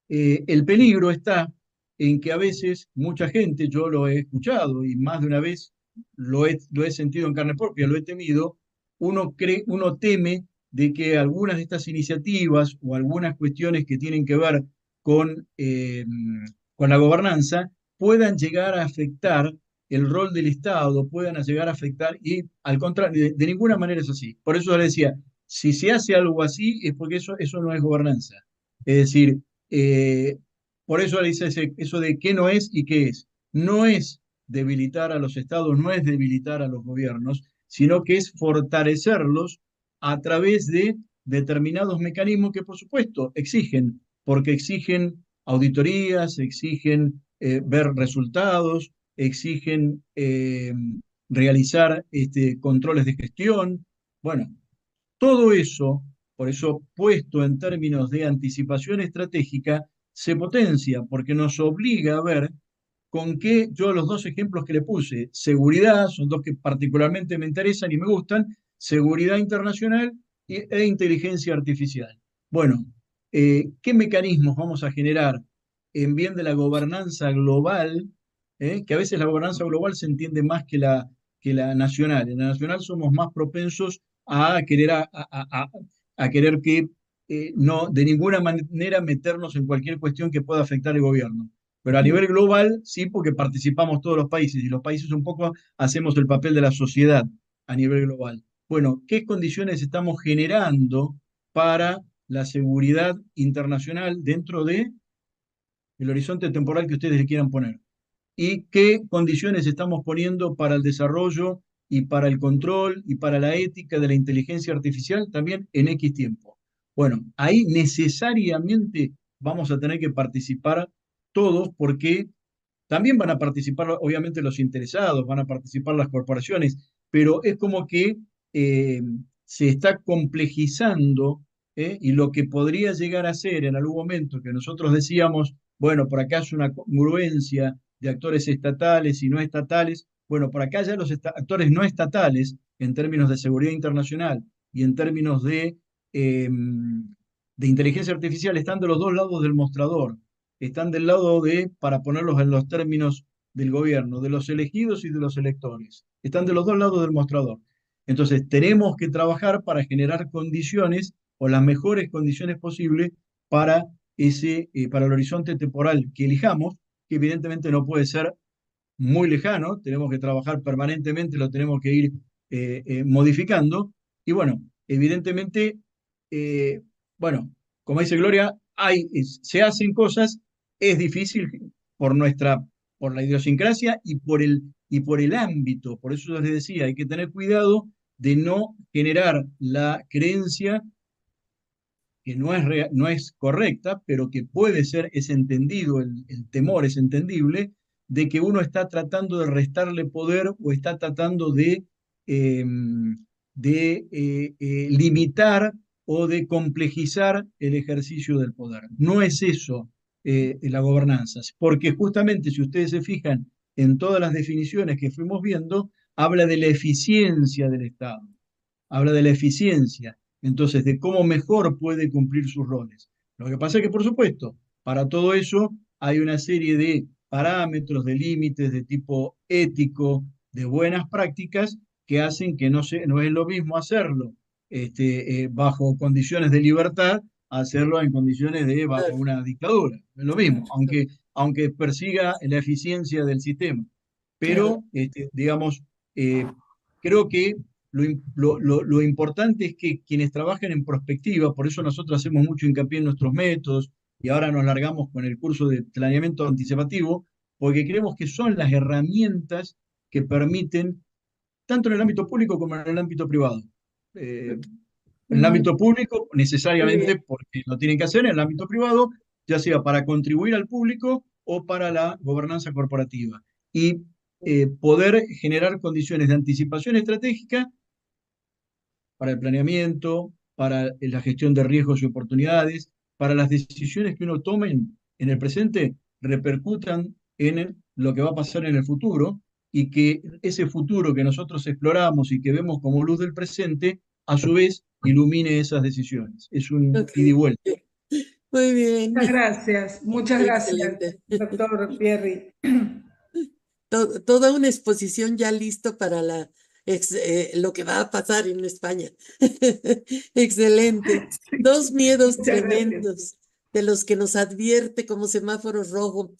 El peligro está en que a veces mucha gente, yo lo he escuchado y más de una vez lo he sentido en carne propia, lo he temido, uno teme de que algunas de estas iniciativas o algunas cuestiones que tienen que ver con la gobernanza puedan llegar a afectar el rol del Estado, puedan llegar a afectar, y al contrario, de ninguna manera es así. Por eso le decía, si se hace algo así es porque eso no es gobernanza. Es decir, eh, por eso le dice eso de qué no es y qué es. No es debilitar a los estados, no es debilitar a los gobiernos, sino que es fortalecerlos a través de determinados mecanismos que, por supuesto, exigen, porque exigen auditorías, exigen ver resultados, exigen realizar controles de gestión. Bueno, todo eso, por eso puesto en términos de anticipación estratégica, se potencia porque nos obliga a ver con qué, yo los dos ejemplos que le puse, seguridad, son dos que particularmente me interesan y me gustan, seguridad internacional e inteligencia artificial. Bueno, ¿qué mecanismos vamos a generar en bien de la gobernanza global? Que a veces la gobernanza global se entiende más que la nacional. En la nacional somos más propensos a querer, a querer que no de ninguna manera meternos en cualquier cuestión que pueda afectar al gobierno. Pero a nivel global, sí, porque participamos todos los países y los países un poco hacemos el papel de la sociedad a nivel global. Bueno, ¿qué condiciones estamos generando para la seguridad internacional dentro de el horizonte temporal que ustedes le quieran poner? ¿Y qué condiciones estamos poniendo para el desarrollo y para el control y para la ética de la inteligencia artificial también en X tiempo? Bueno, ahí necesariamente vamos a tener que participar todos porque también van a participar, obviamente, los interesados, van a participar las corporaciones, pero es como que eh, se está complejizando, y lo que podría llegar a ser en algún momento que nosotros decíamos, bueno, por acá es una congruencia de actores estatales y no estatales, bueno, por acá ya los actores no estatales, en términos de seguridad internacional y en términos de inteligencia artificial, están de los dos lados del mostrador, están del lado de, para ponerlos en los términos del gobierno, de los elegidos y de los electores. Están de los dos lados del mostrador. Entonces, tenemos que trabajar para generar condiciones o las mejores condiciones posibles para para el horizonte temporal que elijamos, que evidentemente no puede ser muy lejano, tenemos que trabajar permanentemente, lo tenemos que ir modificando. Y bueno, evidentemente, eh, bueno, como dice Gloria, se hacen cosas, es difícil por por la idiosincrasia y por el ámbito. Por eso yo les decía, hay que tener cuidado de no generar la creencia que no es correcta, pero que puede ser, es entendido, el temor es entendible, de que uno está tratando de restarle poder o está tratando eh, limitar o de complejizar el ejercicio del poder. No es eso la gobernanza, porque justamente si ustedes se fijan en todas las definiciones que fuimos viendo, habla de la eficiencia del Estado, habla de la eficiencia, entonces de cómo mejor puede cumplir sus roles. Lo que pasa es que, por supuesto, para todo eso hay una serie de parámetros, de límites de tipo ético, de buenas prácticas, que hacen que no es lo mismo hacerlo bajo condiciones de libertad, hacerlo en condiciones de bajo Claro, una dictadura. Es lo claro, mismo, aunque persiga la eficiencia del sistema. claro. Pero, digamos, creo que lo importante es que quienes trabajan en prospectiva, por eso nosotros hacemos mucho hincapié en nuestros métodos y ahora nos largamos con el curso de planeamiento anticipativo, porque creemos que son las herramientas que permiten, tanto en el ámbito público como en el ámbito privado. En el Ujú. ámbito público, Muy bien. necesariamente porque lo tienen que hacer, en el ámbito privado, ya sea para contribuir al público o para la gobernanza corporativa. Y poder generar condiciones de anticipación estratégica para el planeamiento, para la gestión de riesgos y oportunidades, para las decisiones que uno tome en el presente repercutan en lo que va a pasar en el futuro y que ese futuro que nosotros exploramos y que vemos como luz del presente, a su vez ilumine esas decisiones. Es un Ok. ida y vuelta. Muy bien. Muchas gracias, Excelente. doctor Pierri. Toda una exposición ya listo para lo que va a pasar en España. Excelente. Dos miedos Muchas gracias. tremendos de los que nos advierte como semáforo rojo,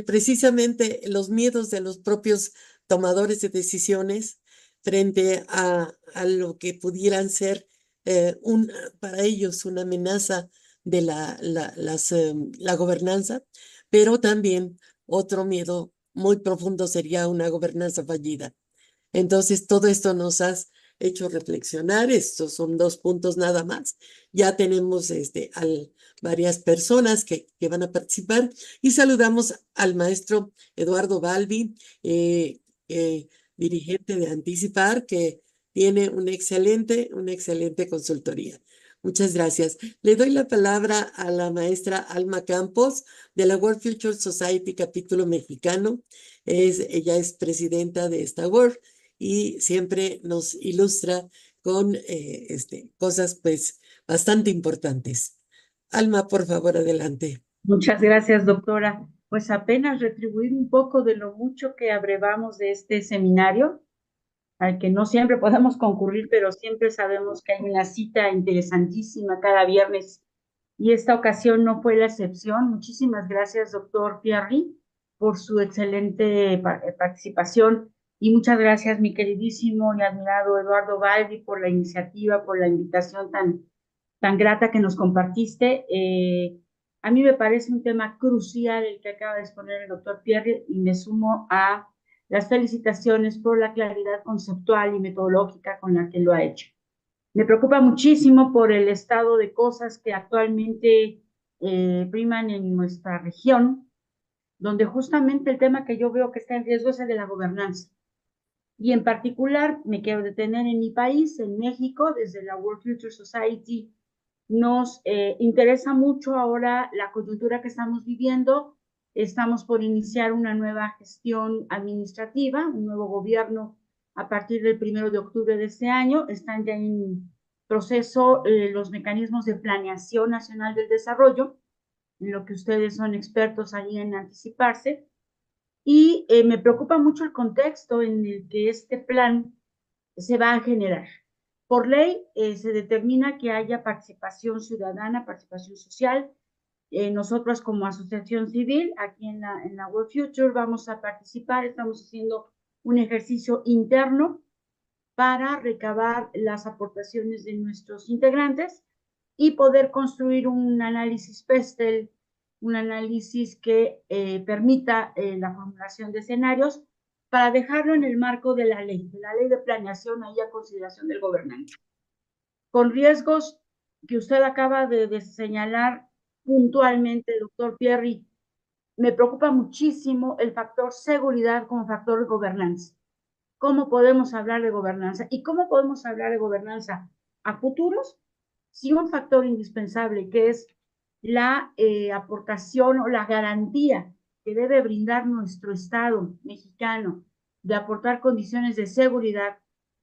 precisamente los miedos de los propios tomadores de decisiones frente a lo que pudieran ser para ellos una amenaza de la gobernanza, pero también otro miedo muy profundo sería una gobernanza fallida. Entonces, todo esto nos has hecho reflexionar. Estos son 2 puntos nada más. Ya tenemos varias personas que van a participar y saludamos al maestro Eduardo Balbi, dirigente de Anticipar, que tiene una excelente consultoría. Muchas gracias. Le doy la palabra a la maestra Alma Campos de la World Future Society capítulo mexicano. Ella es presidenta de esta World y siempre nos ilustra con cosas pues bastante importantes. Alma, por favor, adelante. Muchas gracias, doctora. Pues apenas retribuir un poco de lo mucho que abrevamos de este seminario, al que no siempre podemos concurrir, pero siempre sabemos que hay una cita interesantísima cada viernes y esta ocasión no fue la excepción. Muchísimas gracias, doctor Pierri, por su excelente participación y muchas gracias, mi queridísimo y admirado Eduardo Balbi, por la iniciativa, por la invitación tan grata que nos compartiste. A mí me parece un tema crucial el que acaba de exponer el doctor Pierri y me sumo a las felicitaciones por la claridad conceptual y metodológica con la que lo ha hecho. Me preocupa muchísimo por el estado de cosas que actualmente priman en nuestra región, donde justamente el tema que yo veo que está en riesgo es el de la gobernanza. Y en particular me quiero detener en mi país, en México, desde la World Future Society. Nos interesa mucho ahora la coyuntura que estamos viviendo. Estamos por iniciar una nueva gestión administrativa, un nuevo gobierno a partir del 1 de octubre de este año. Están ya en proceso los mecanismos de planeación nacional del desarrollo, en lo que ustedes son expertos ahí en anticiparse. Y me preocupa mucho el contexto en el que este plan se va a generar. Por ley se determina que haya participación ciudadana, participación social. Nosotros como asociación civil, aquí en la World Future, vamos a participar. Estamos haciendo un ejercicio interno para recabar las aportaciones de nuestros integrantes y poder construir un análisis PESTEL, un análisis que permita la formulación de escenarios para dejarlo en el marco de la ley de planeación ahí a consideración del gobernante. Con riesgos que usted acaba de señalar puntualmente, doctor Pierri, me preocupa muchísimo el factor seguridad como factor de gobernanza. ¿Cómo podemos hablar de gobernanza? ¿Y cómo podemos hablar de gobernanza a futuros? Si un factor indispensable que es la aportación o la garantía que debe brindar nuestro Estado mexicano de aportar condiciones de seguridad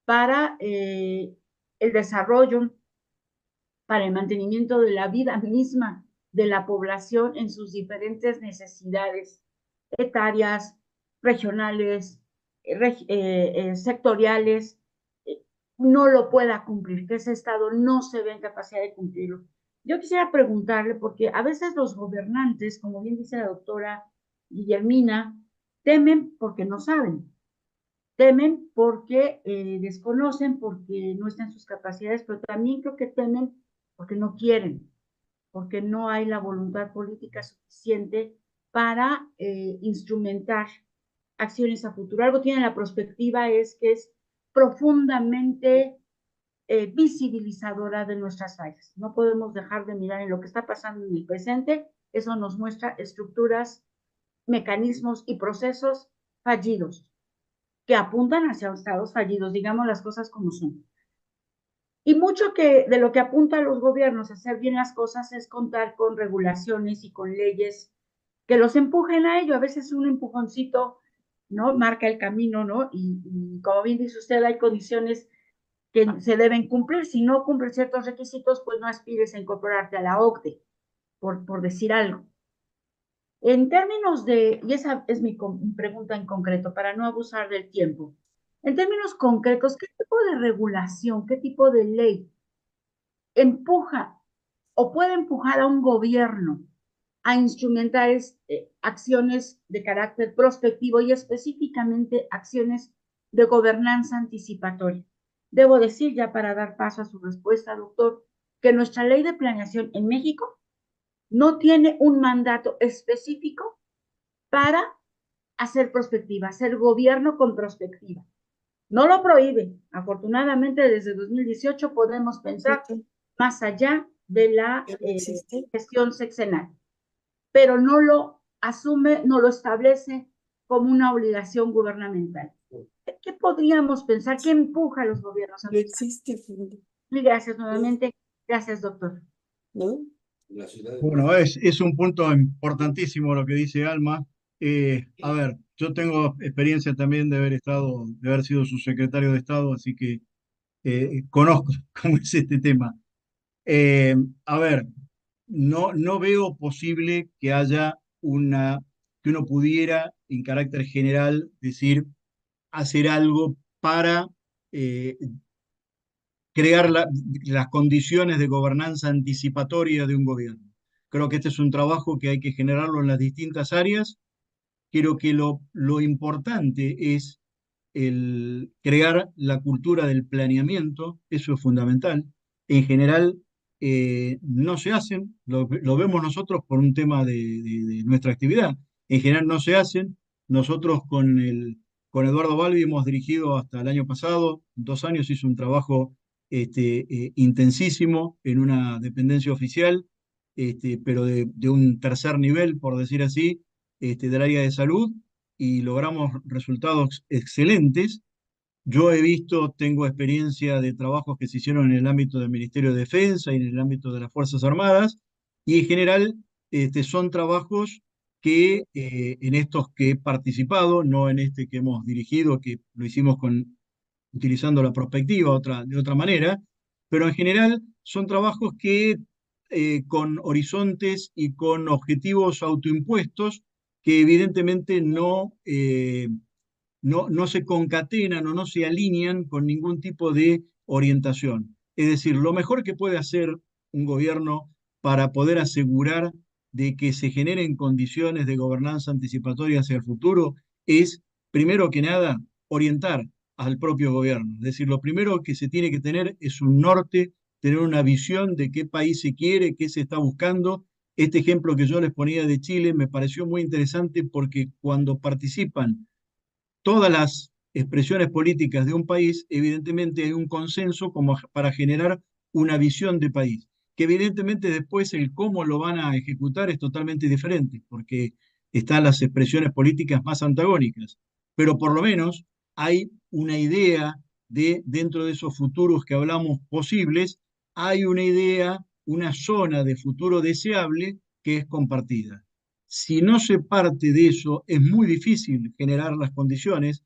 para el desarrollo, para el mantenimiento de la vida misma de la población en sus diferentes necesidades etarias, regionales, sectoriales, no lo pueda cumplir, que ese Estado no se ve en capacidad de cumplirlo. Yo quisiera preguntarle, porque a veces los gobernantes, como bien dice la doctora Guillermina, temen porque no saben, temen porque desconocen, porque no están en sus capacidades, pero también creo que temen porque no quieren, porque no hay la voluntad política suficiente para instrumentar acciones a futuro. Algo tiene la perspectiva es que es profundamente visibilizadora de nuestras fallas. No podemos dejar de mirar en lo que está pasando en el presente. Eso nos muestra estructuras, mecanismos y procesos fallidos que apuntan hacia estados fallidos, digamos las cosas como son. Y mucho de lo que apunta a los gobiernos a hacer bien las cosas es contar con regulaciones y con leyes que los empujen a ello. A veces un empujoncito, ¿no? Marca el camino, ¿no? Y como bien dice usted, hay condiciones que se deben cumplir. Si no cumples ciertos requisitos, pues no aspires a incorporarte a la OCDE, por decir algo. En términos de, y esa es mi pregunta en concreto, para no abusar del tiempo, en términos concretos, ¿qué tipo de regulación, qué tipo de ley empuja o puede empujar a un gobierno a instrumentar acciones de carácter prospectivo y específicamente acciones de gobernanza anticipatoria? Debo decir, ya para dar paso a su respuesta, doctor, que nuestra ley de planeación en México no tiene un mandato específico para hacer prospectiva, hacer gobierno con prospectiva. No lo prohíbe. Afortunadamente, desde 2018 podemos pensar más allá de la gestión sexenal, pero no lo asume, no lo establece como una obligación gubernamental. ¿Qué podríamos pensar? ¿Qué empuja a los gobiernos? No existe. Y gracias nuevamente. Gracias, doctor. ¿No? Bueno, es un punto importantísimo lo que dice Alma. A ver, yo tengo experiencia también de haber sido subsecretario de Estado, así que conozco cómo es este tema. Eh, a ver, no veo posible que haya que uno pudiera, en carácter general, decir, hacer algo para eh, crear las condiciones de gobernanza anticipatoria de un gobierno. Creo que este es un trabajo que hay que generarlo en las distintas áreas. Creo que lo importante es el crear la cultura del planeamiento, eso es fundamental. En general, no se hacen, lo vemos nosotros por un tema de nuestra actividad. En general no se hacen. Nosotros con Eduardo Balbi hemos dirigido hasta el año pasado, 2 años, hizo un trabajo intensísimo en una dependencia oficial, pero de un tercer nivel, por decir así, del área de salud, y logramos resultados excelentes. Yo he visto, tengo experiencia de trabajos que se hicieron en el ámbito del Ministerio de Defensa y en el ámbito de las Fuerzas Armadas, y en general son trabajos que en estos que he participado, no en este que hemos dirigido, que lo hicimos utilizando la prospectiva de otra manera, pero en general son trabajos que con horizontes y con objetivos autoimpuestos que evidentemente no se concatenan o no se alinean con ningún tipo de orientación. Es decir, lo mejor que puede hacer un gobierno para poder asegurar de que se generen condiciones de gobernanza anticipatoria hacia el futuro es, primero que nada, orientar al propio gobierno. Es decir, lo primero que se tiene que tener es un norte, tener una visión de qué país se quiere, qué se está buscando. Este ejemplo que yo les ponía de Chile me pareció muy interesante porque cuando participan todas las expresiones políticas de un país, evidentemente hay un consenso como para generar una visión de país, que evidentemente después el cómo lo van a ejecutar es totalmente diferente, porque están las expresiones políticas más antagónicas, pero por lo menos hay una idea dentro de esos futuros que hablamos posibles, hay una idea, una zona de futuro deseable que es compartida. Si no se parte de eso, es muy difícil generar las condiciones,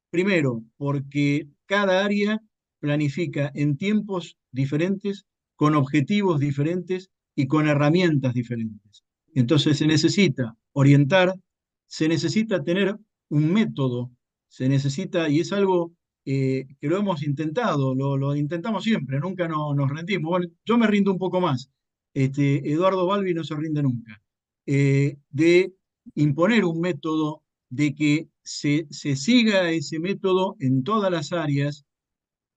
primero, porque cada área planifica en tiempos diferentes, con objetivos diferentes y con herramientas diferentes. Entonces se necesita orientar, se necesita tener un método, se necesita, y es algo que lo hemos intentado, lo intentamos siempre, nunca nos rendimos. Bueno, yo me rindo un poco más. Eduardo Balbi no se rinde nunca. De imponer un método, de que se siga ese método en todas las áreas,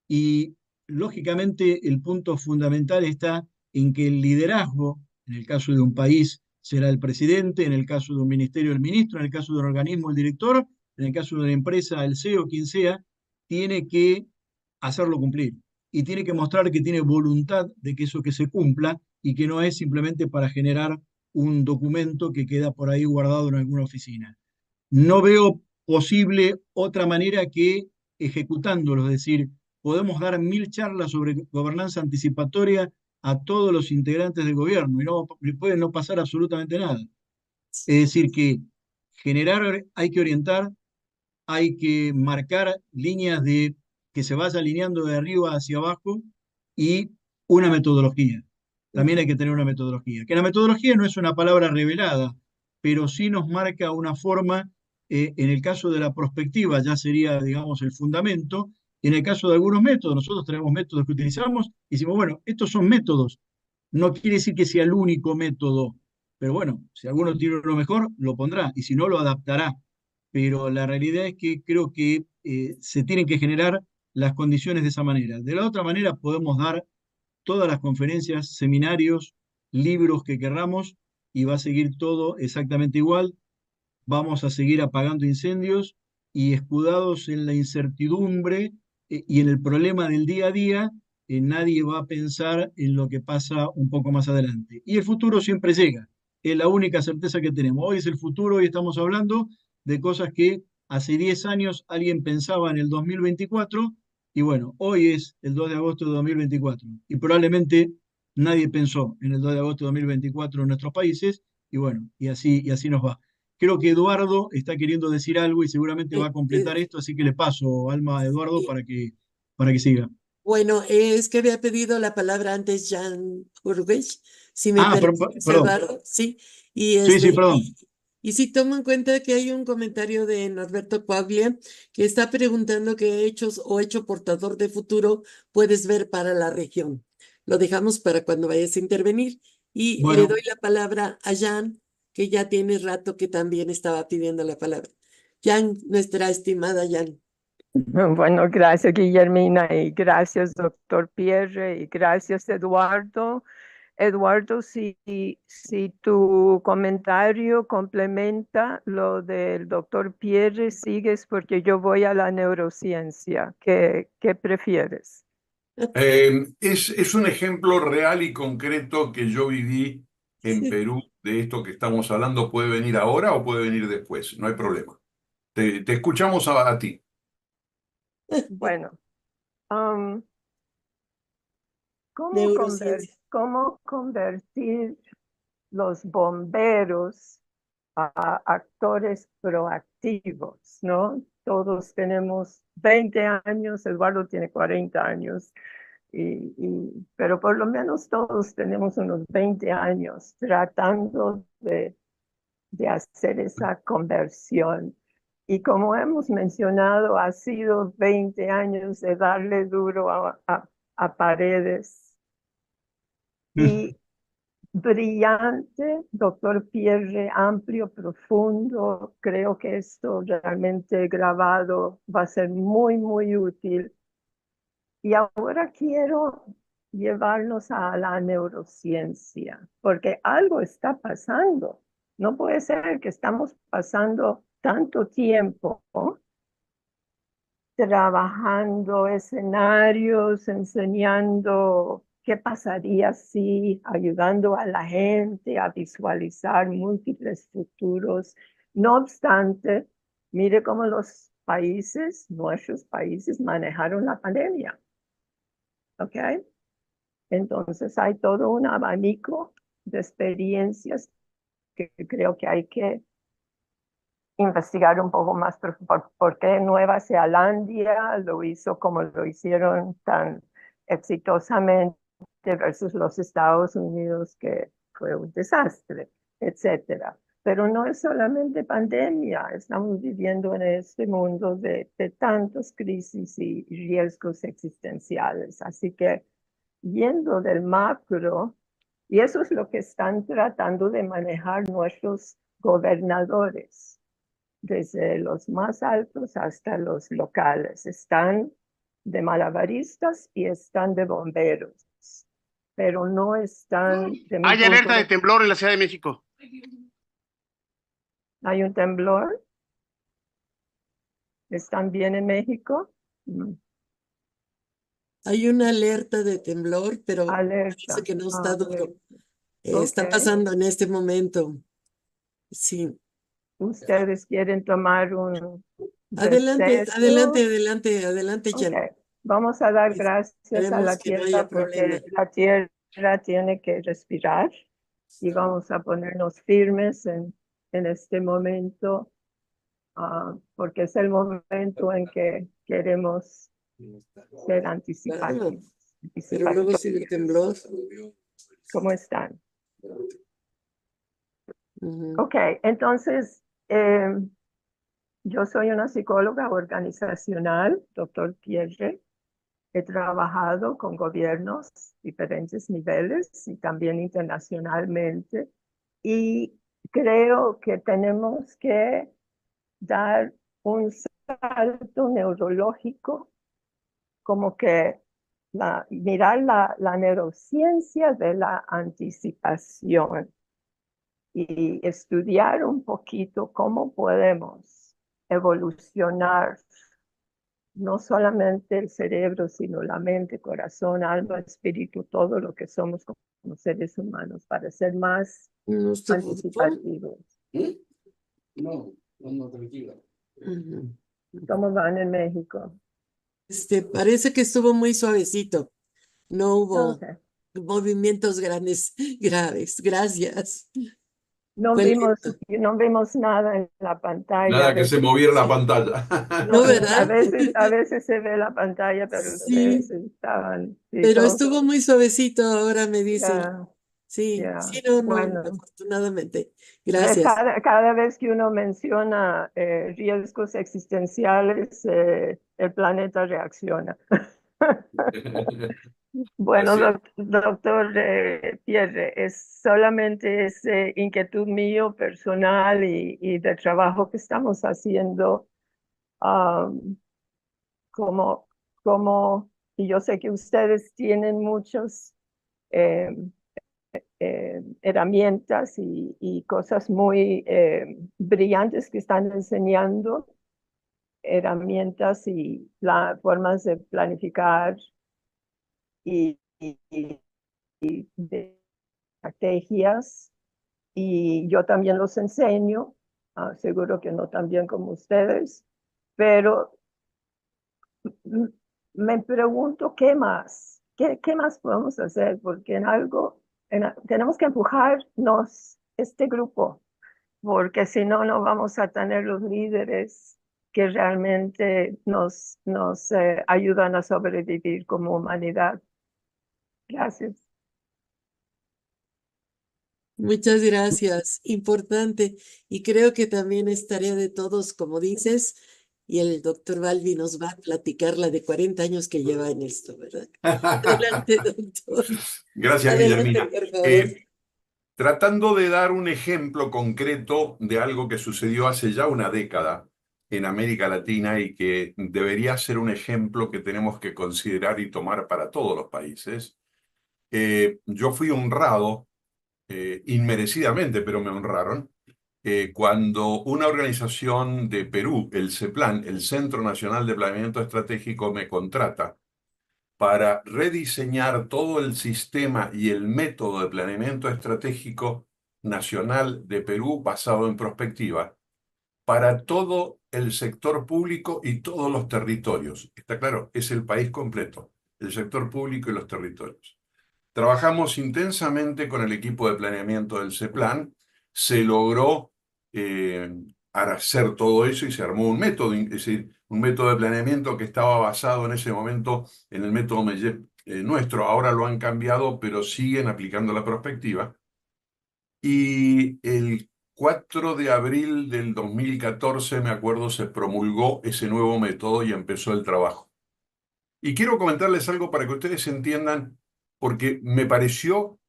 y lógicamente el punto fundamental está en que el liderazgo, en el caso de un país será el presidente, en el caso de un ministerio el ministro, en el caso de un organismo el director, en el caso de una empresa el CEO, quien sea, tiene que hacerlo cumplir y tiene que mostrar que tiene voluntad de que eso que se cumpla y que no es simplemente para generar un documento que queda por ahí guardado en alguna oficina. No veo posible otra manera que ejecutándolo, es decir, podemos dar 1000 charlas sobre gobernanza anticipatoria a todos los integrantes del gobierno y no puede no pasar absolutamente nada. Es decir, que hay que orientar, hay que marcar líneas de que se vaya alineando de arriba hacia abajo y una metodología. También hay que tener una metodología. Que la metodología no es una palabra revelada, pero sí nos marca una forma, en el caso de la prospectiva ya sería, digamos, el fundamento, y en el caso de algunos métodos, nosotros tenemos métodos que utilizamos y decimos, bueno, estos son métodos, no quiere decir que sea el único método, pero bueno, si alguno tiene uno mejor, lo pondrá, y si no, lo adaptará. Pero la realidad es que creo que se tienen que generar las condiciones de esa manera. De la otra manera, podemos dar todas las conferencias, seminarios, libros que querramos, y va a seguir todo exactamente igual. Vamos a seguir apagando incendios y escudados en la incertidumbre y en el problema del día a día, nadie va a pensar en lo que pasa un poco más adelante. Y el futuro siempre llega, es la única certeza que tenemos. Hoy es el futuro y estamos hablando de cosas que hace 10 años alguien pensaba en el 2024 y bueno, hoy es el 2 de agosto de 2024 y probablemente nadie pensó en el 2 de agosto de 2024 en nuestros países y bueno, y así nos va. Creo que Eduardo está queriendo decir algo y seguramente va a completar esto, así que le paso, Alma, a Eduardo para que siga. Bueno, es que había pedido la palabra antes Jan Urbesch, si me permites, Perdón. Eduardo, sí. Y Sí, sí, perdón. y sí tomo en cuenta que hay un comentario de Norberto Paglia que está preguntando qué hechos o hecho portador de futuro puedes ver para la región. Lo dejamos para cuando vayas a intervenir. Y le Bueno, doy la palabra a Jan, que ya tiene rato que también estaba pidiendo la palabra. Jan, nuestra estimada Jan. Bueno, gracias Guillermina y gracias doctor Pierre y gracias Eduardo. Eduardo, si tu comentario complementa lo del doctor Pierre, sigues porque yo voy a la neurociencia. ¿Qué prefieres? Es un ejemplo real y concreto que yo viví en Sí. Perú de esto que estamos hablando. Puede venir ahora o puede venir después, no hay problema. Te escuchamos a ti. Bueno, um, Neurociencia. ¿cómo convertir los bomberos a actores proactivos, ¿no? Todos tenemos 20 años, Eduardo tiene 40 años, pero por lo menos todos tenemos unos 20 años tratando de hacer esa conversión. Y como hemos mencionado, ha sido 20 años de darle duro a paredes. Y brillante, doctor Pierre, amplio, profundo. Creo que esto realmente grabado va a ser muy, muy útil. Y ahora quiero llevarnos a la neurociencia, porque algo está pasando. No puede ser que estamos pasando tanto tiempo, ¿no?, trabajando escenarios, enseñando qué pasaría si, ayudando a la gente a visualizar múltiples futuros. No obstante, mire cómo los países, nuestros países, manejaron la pandemia. ¿Ok? Entonces hay todo un abanico de experiencias que creo que hay que investigar un poco más por qué Nueva Zelanda lo hizo como lo hicieron tan exitosamente versus los Estados Unidos, que fue un desastre, etcétera. Pero no es solamente pandemia, estamos viviendo en este mundo de tantas crisis y riesgos existenciales. Así que yendo del macro, y eso es lo que están tratando de manejar nuestros gobernadores, desde los más altos hasta los locales. Están de malabaristas y están de bomberos, pero no están de mi Hay punto alerta de de... temblor en la Ciudad de México. ¿Hay un temblor? ¿Están bien en México? Hay una alerta de temblor, pero parece Alerta. que no está duro. Está Ok. pasando en este momento. Sí. ¿Ustedes quieren tomar un Adelante, receso? adelante, Ok, Jan. vamos a dar gracias a Esperemos la que no haya tierra problema. porque la tierra tiene que respirar y vamos a ponernos firmes en este momento, porque es el momento en que queremos ser Claro, anticipativos. pero luego sigue el temblor. ¿Cómo están? Ujú. Ok, entonces, yo soy una psicóloga organizacional, doctor Pierre. He trabajado con gobiernos diferentes niveles y también internacionalmente. Y creo que tenemos que dar un salto neurológico, como que mirar la neurociencia de la anticipación y estudiar un poquito cómo podemos evolucionar no solamente el cerebro, sino la mente, corazón, alma, espíritu, todo lo que somos como seres humanos para ser más No estoy anticipativos. No, no, tranquila. Ujú. ¿Cómo van en México? Parece que estuvo muy suavecito. No hubo Okay. movimientos grandes, graves. Gracias. No Fue vimos, lento. no vimos nada en la pantalla. Nada que se moviera la pantalla. No, No, ¿verdad? a veces se ve la pantalla, pero ustedes Sí, estaban, sí, pero todos, estuvo muy suavecito, ahora me dicen. ya, Sí, ya. sí, no, no, Bueno, afortunadamente. ves, Gracias. cada vez que uno menciona riesgos existenciales, el planeta reacciona. Bueno, Así es. doctor Pierre, es solamente ese inquietud mío personal y de trabajo que estamos haciendo, um, como, y yo sé que ustedes tienen muchos eh, herramientas y cosas muy brillantes que están enseñando, herramientas y formas de planificar y de estrategias, y yo también los enseño, seguro que no tan bien como ustedes, pero me pregunto qué más, qué más podemos hacer, porque tenemos que empujarnos este grupo, porque si no, no vamos a tener los líderes que realmente nos ayudan a sobrevivir como humanidad. Gracias. Muchas gracias. Importante. Y creo que también es tarea de todos, como dices, y el doctor Balbi nos va a platicar la de 40 años que lleva en esto, ¿verdad? Adelante, doctor. Gracias, Adelante, Guillermina. por favor. Tratando de dar un ejemplo concreto de algo que sucedió hace ya una década en América Latina y que debería ser un ejemplo que tenemos que considerar y tomar para todos los países. Yo fui honrado, inmerecidamente, pero me honraron, cuando una organización de Perú, el CEPLAN, el Centro Nacional de Planeamiento Estratégico, me contrata para rediseñar todo el sistema y el método de planeamiento estratégico nacional de Perú basado en prospectiva para todo el sector público y todos los territorios. Está claro, es el país completo, el sector público y los territorios. Trabajamos intensamente con el equipo de planeamiento del CEPLAN, se logró hacer todo eso y se armó un método, es decir, un método de planeamiento que estaba basado en ese momento en el método MEYEP nuestro. Ahora lo han cambiado, pero siguen aplicando la perspectiva. Y el 4 de abril del 2014, me acuerdo, se promulgó ese nuevo método y empezó el trabajo. Y quiero comentarles algo para que ustedes entiendan, porque me pareció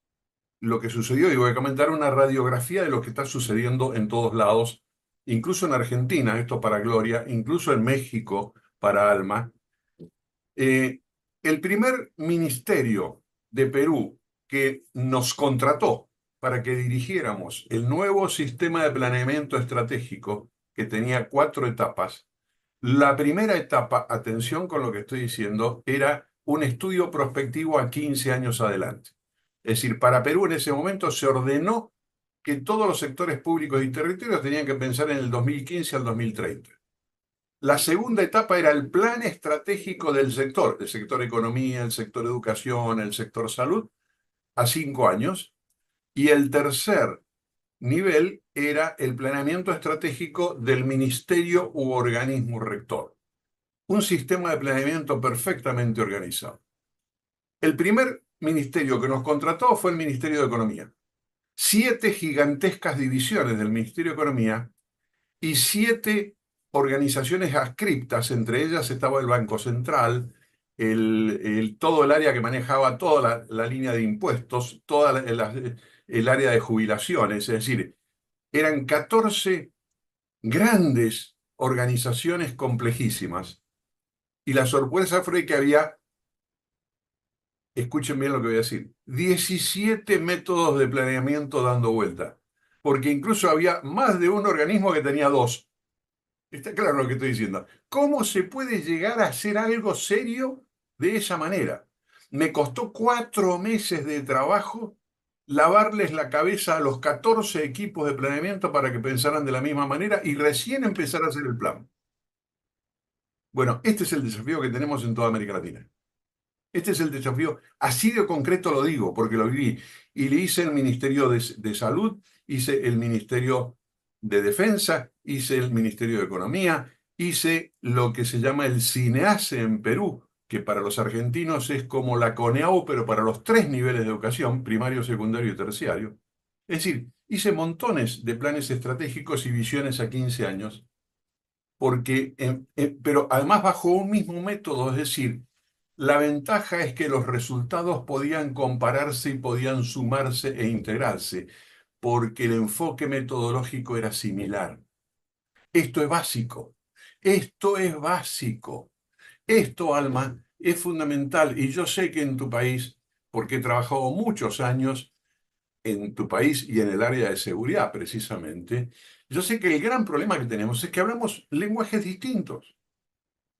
lo que sucedió, y voy a comentar una radiografía de lo que está sucediendo en todos lados, incluso en Argentina, esto para Gloria, incluso en México para Alma. El primer ministerio de Perú que nos contrató para que dirigiéramos el nuevo sistema de planeamiento estratégico, que tenía 4 etapas, la primera etapa, atención con lo que estoy diciendo, era un estudio prospectivo a 15 años adelante. Es decir, para Perú en ese momento se ordenó que todos los sectores públicos y territorios tenían que pensar en el 2015 al 2030. La segunda etapa era el plan estratégico del sector, el sector economía, el sector educación, el sector salud, a 5 años. Y el tercer nivel era el planeamiento estratégico del ministerio u organismo rector. un sistema de planeamiento perfectamente organizado. El primer ministerio que nos contrató fue el Ministerio de Economía. 7 gigantescas divisiones del Ministerio de Economía y 7 organizaciones adscriptas, entre ellas estaba el Banco Central, todo el área que manejaba toda la línea de impuestos, el área de jubilaciones, es decir, eran 14 grandes organizaciones complejísimas. Y la sorpresa fue que había, escuchen bien lo que voy a decir, 17 métodos de planeamiento dando vuelta, porque incluso había más de un organismo que tenía 2. Está claro lo que estoy diciendo. ¿Cómo se puede llegar a hacer algo serio de esa manera? Me costó 4 meses de trabajo lavarles la cabeza a los 14 equipos de planeamiento para que pensaran de la misma manera y recién empezar a hacer el plan. Bueno, este es el desafío que tenemos en toda América Latina. Este es el desafío, así de concreto lo digo, porque lo viví. Y le hice el Ministerio de Salud, hice el Ministerio de Defensa, hice el Ministerio de Economía, hice lo que se llama el CINEACE en Perú, que para los argentinos es como la CONEAU, pero para los 3 niveles de educación, primario, secundario y terciario. Es decir, hice montones de planes estratégicos y visiones a 15 años, porque, pero además bajo un mismo método, es decir, la ventaja es que los resultados podían compararse y podían sumarse e integrarse, porque el enfoque metodológico era similar. Esto es básico. Esto es básico. Esto, Alma, es fundamental. Y yo sé que en tu país, porque he trabajado muchos años en tu país y en el área de seguridad precisamente, yo sé que el gran problema que tenemos es que hablamos lenguajes distintos.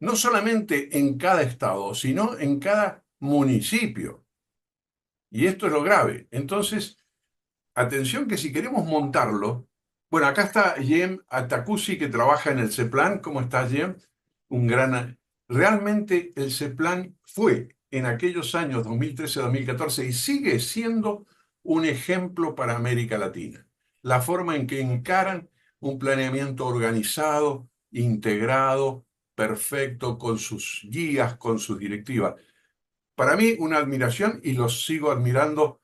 No solamente en cada estado, sino en cada municipio. Y esto es lo grave. Entonces, atención que si queremos montarlo, bueno, acá está Jem Atacusi que trabaja en el CEPLAN. ¿Cómo estás, Jem? Realmente el CEPLAN fue en aquellos años 2013-2014 y sigue siendo un ejemplo para América Latina. La forma en que encaran un planeamiento organizado, integrado, perfecto, con sus guías, con sus directivas. Para mí, una admiración y los sigo admirando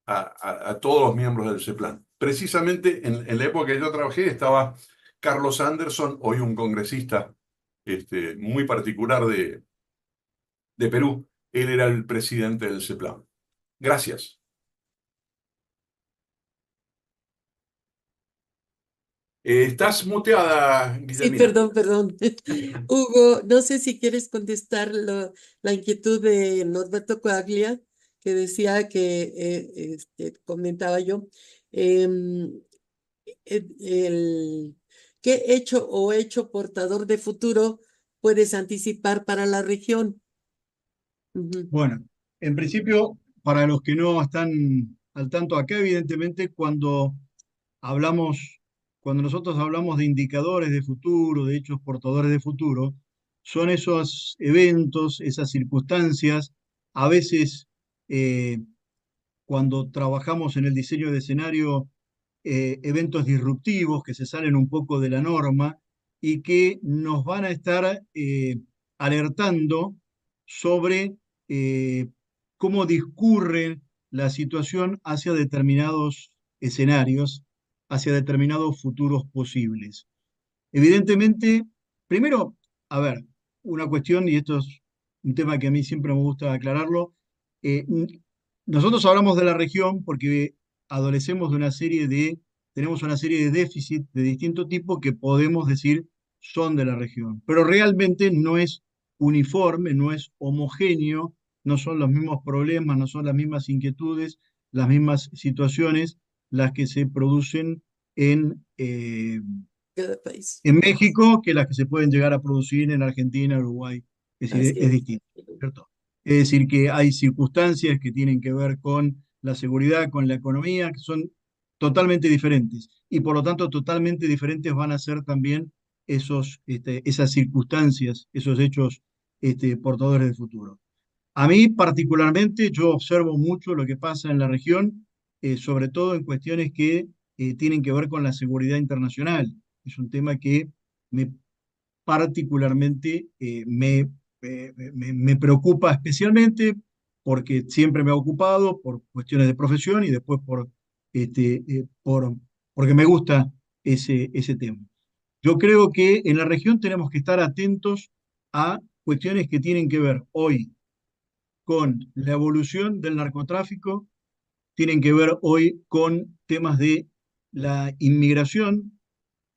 a todos los miembros del CEPLAN. Precisamente en la época que yo trabajé estaba Carlos Anderson, hoy un congresista muy particular de Perú. Él era el presidente del CEPLAN. Gracias. Estás muteada, Sí, Guillermina. perdón. Hugo, no sé si quieres contestar la inquietud de Norberto Coaglia, que decía que, comentaba yo, em, ¿qué hecho o hecho portador de futuro puedes anticipar para la región? Ujú. Bueno, en principio, para los que no están al tanto acá, evidentemente, hablamos, cuando nosotros hablamos de indicadores de futuro, de hechos portadores de futuro, son esos eventos, esas circunstancias, a veces eh, cuando trabajamos en el diseño de escenario, eventos disruptivos que se salen un poco de la norma y que nos van a estar alertando sobre cómo discurre la situación hacia determinados escenarios, hacia determinados futuros posibles. Evidentemente, primero, a ver, una cuestión, y esto es un tema que a mí siempre me gusta aclararlo, nosotros hablamos de la región porque adolecemos de tenemos una serie de déficits de distinto tipo que podemos decir son de la región, pero realmente no es uniforme, no es homogéneo, no son los mismos problemas, no son las mismas inquietudes, las mismas situaciones las que se producen Cada país. en México que las que se pueden llegar a producir en Argentina, Uruguay. Es decir, Así es es. distinto, ¿cierto? Es decir, que hay circunstancias que tienen que ver con la seguridad, con la economía, que son totalmente diferentes. Y por lo tanto, totalmente diferentes van a ser también esas circunstancias, esos hechos portadores de futuro. A mí particularmente, yo observo mucho lo que pasa en la región, sobre todo en cuestiones que tienen que ver con la seguridad internacional. Es un tema que me particularmente me preocupa especialmente porque siempre me ha ocupado por cuestiones de profesión y después porque me gusta ese tema. Yo creo que en la región tenemos que estar atentos a cuestiones que tienen que ver hoy con la evolución del narcotráfico, tienen que ver hoy con temas de la inmigración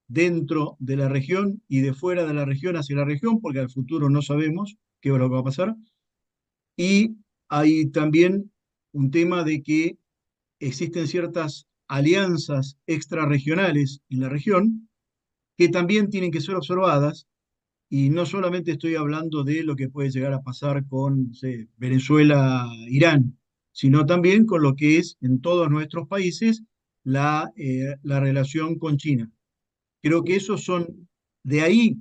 dentro de la región y de fuera de la región hacia la región, porque al futuro no sabemos qué es lo que va a pasar. Y hay también un tema de que existen ciertas alianzas extrarregionales en la región que también tienen que ser observadas, y no solamente estoy hablando de lo que puede llegar a pasar con, no sé, Venezuela, Irán, sino también con lo que es en todos nuestros países la relación con China. Creo que esos son, de ahí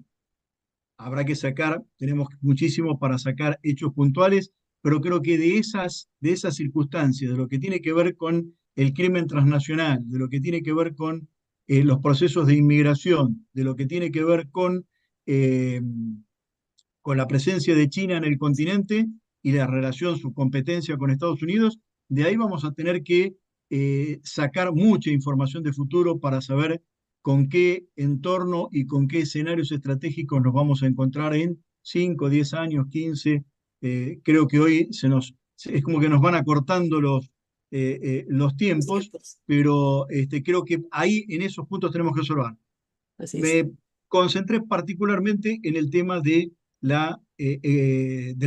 habrá que sacar, tenemos muchísimo para sacar hechos puntuales, pero creo que de esas circunstancias, de lo que tiene que ver con el crimen transnacional, de lo que tiene que ver con los procesos de inmigración, de lo que tiene que ver eh, con la presencia de China en el continente y la relación, su competencia con Estados Unidos, de ahí vamos a tener que sacar mucha información de futuro para saber con qué entorno y con qué escenarios estratégicos nos vamos a encontrar en 5, 10 años, 15. Creo que hoy es como que nos van acortando los tiempos, pero creo que ahí en esos puntos tenemos que observar. Así es. Me concentré particularmente en el tema de la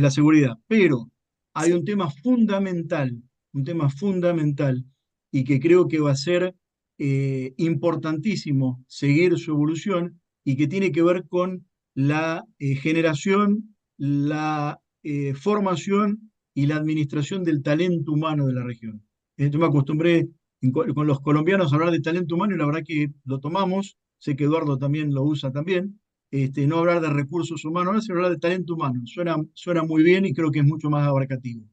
seguridad, pero hay Sí. un tema fundamental y que creo que va a ser importantísimo seguir su evolución y que tiene que ver con la generación, la formación y la administración del talento humano de la región. Yo me acostumbré con los colombianos a hablar de talento humano y la verdad que lo tomamos. Sé que Eduardo también lo usa también. No hablar de recursos humanos, sino hablar de talento humano. Suena muy bien y creo que es mucho más abarcativo.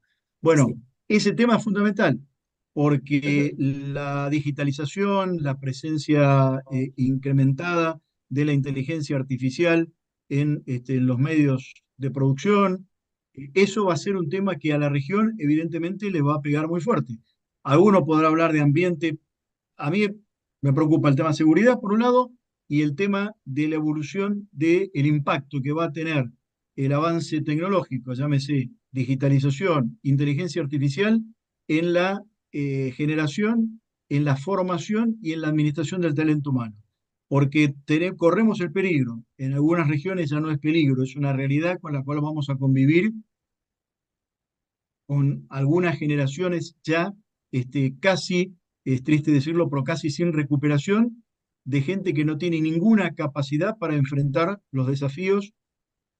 Bueno, Sí. ese tema es fundamental porque Ajá. la digitalización, la presencia incrementada de la inteligencia artificial en los medios de producción, eso va a ser un tema que a la región evidentemente le va a pegar muy fuerte. Alguno podrá hablar de ambiente. A mí me preocupa el tema seguridad, por un lado, y el tema de la evolución del impacto que va a tener el avance tecnológico, llámese digitalización, inteligencia artificial, en la generación, en la formación y en la administración del talento humano. Porque corremos el peligro. En algunas regiones ya no es peligro, es una realidad con la cual vamos a convivir con algunas generaciones ya casi, es triste decirlo, pero casi sin recuperación, de gente que no tiene ninguna capacidad para enfrentar los desafíos,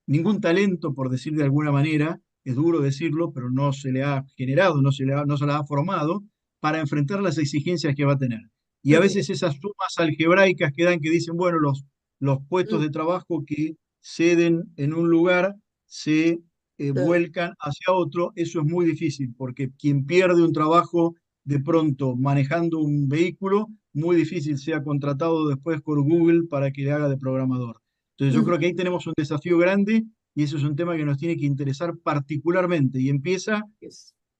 ningún talento, por decir de alguna manera, es duro decirlo, pero no se le ha generado, no se la ha formado para enfrentar las exigencias que va a tener. Y a veces esas sumas algebraicas que dan, que dicen, bueno, los puestos de trabajo que ceden en un lugar se vuelcan hacia otro, eso es muy difícil, porque quien pierde un trabajo de pronto manejando un vehículo, muy difícil sea contratado después por Google para que le haga de programador. Entonces yo creo que ahí tenemos un desafío grande y eso es un tema que nos tiene que interesar particularmente y empieza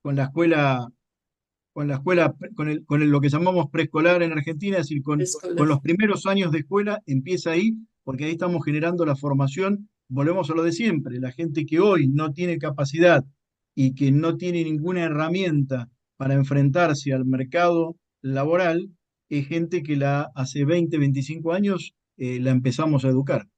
con la escuela, lo que llamamos preescolar en Argentina, es decir, con los primeros años de escuela, empieza ahí, porque ahí estamos generando la formación. Volvemos a lo de siempre, la gente que hoy no tiene capacidad y que no tiene ninguna herramienta para enfrentarse al mercado laboral, es gente que hace 20, 25 años la empezamos a educar.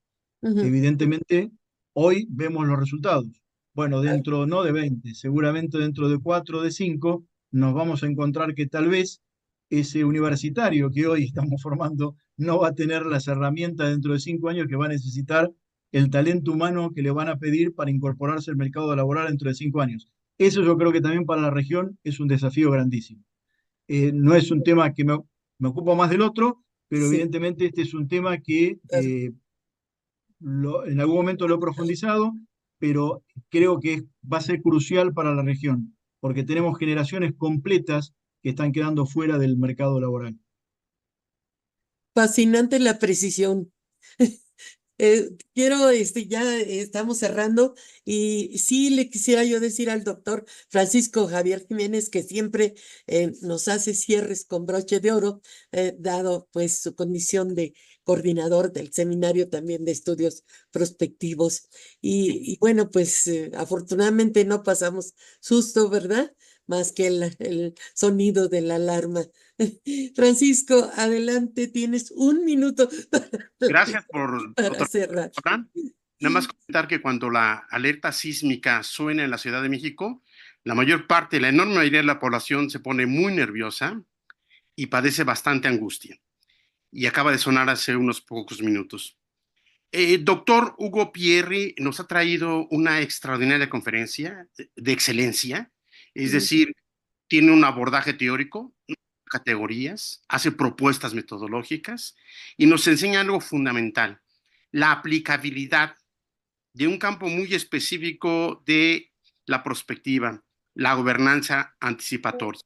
Evidentemente, hoy vemos los resultados. Bueno, dentro no de 20, seguramente dentro de 4, de 5, nos vamos a encontrar que tal vez ese universitario que hoy estamos formando no va a tener las herramientas dentro de 5 años que va a necesitar el talento humano que le van a pedir para incorporarse al mercado laboral dentro de 5 años. Eso yo creo que también para la región es un desafío grandísimo. No es un tema que me ocupa más del otro, pero Sí. evidentemente este es un tema que en algún momento lo he profundizado, pero creo que va a ser crucial para la región, porque tenemos generaciones completas que están quedando fuera del mercado laboral. Fascinante la precisión. Quiero, ya estamos cerrando y sí le quisiera yo decir al doctor Francisco Javier Jiménez que siempre nos hace cierres con broche de oro, dado pues su condición de coordinador del seminario también de estudios prospectivos. Y bueno, pues afortunadamente no pasamos susto, ¿verdad? Más que el sonido de la alarma. Francisco, adelante, tienes un minuto Gracias por para cerrar. doctora. Nada más comentar que cuando la alerta sísmica suena en la Ciudad de México, la mayor parte, la enorme mayoría de la población se pone muy nerviosa y padece bastante angustia. Y acaba de sonar hace unos pocos minutos. Doctor Hugo Pierri nos ha traído una extraordinaria conferencia de excelencia, es decir, tiene un abordaje teórico, categorías, hace propuestas metodológicas y nos enseña algo fundamental, la aplicabilidad de un campo muy específico de la prospectiva, la gobernanza anticipatoria.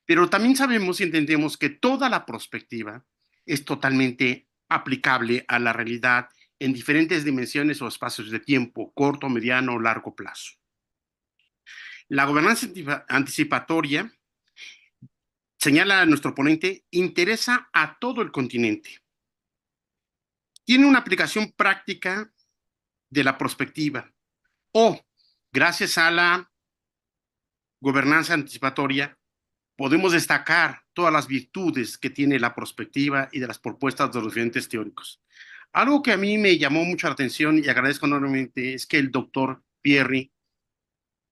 Pero también sabemos y entendemos que toda la prospectiva es totalmente aplicable a la realidad en diferentes dimensiones o espacios de tiempo, corto, mediano o largo plazo. La gobernanza anticipatoria, señala nuestro ponente, interesa a todo el continente. Tiene una aplicación práctica de la prospectiva o, gracias a la gobernanza anticipatoria, podemos destacar todas las virtudes que tiene la prospectiva y de las propuestas de los diferentes teóricos. Algo que a mí me llamó mucho la atención y agradezco enormemente es que el doctor Pierri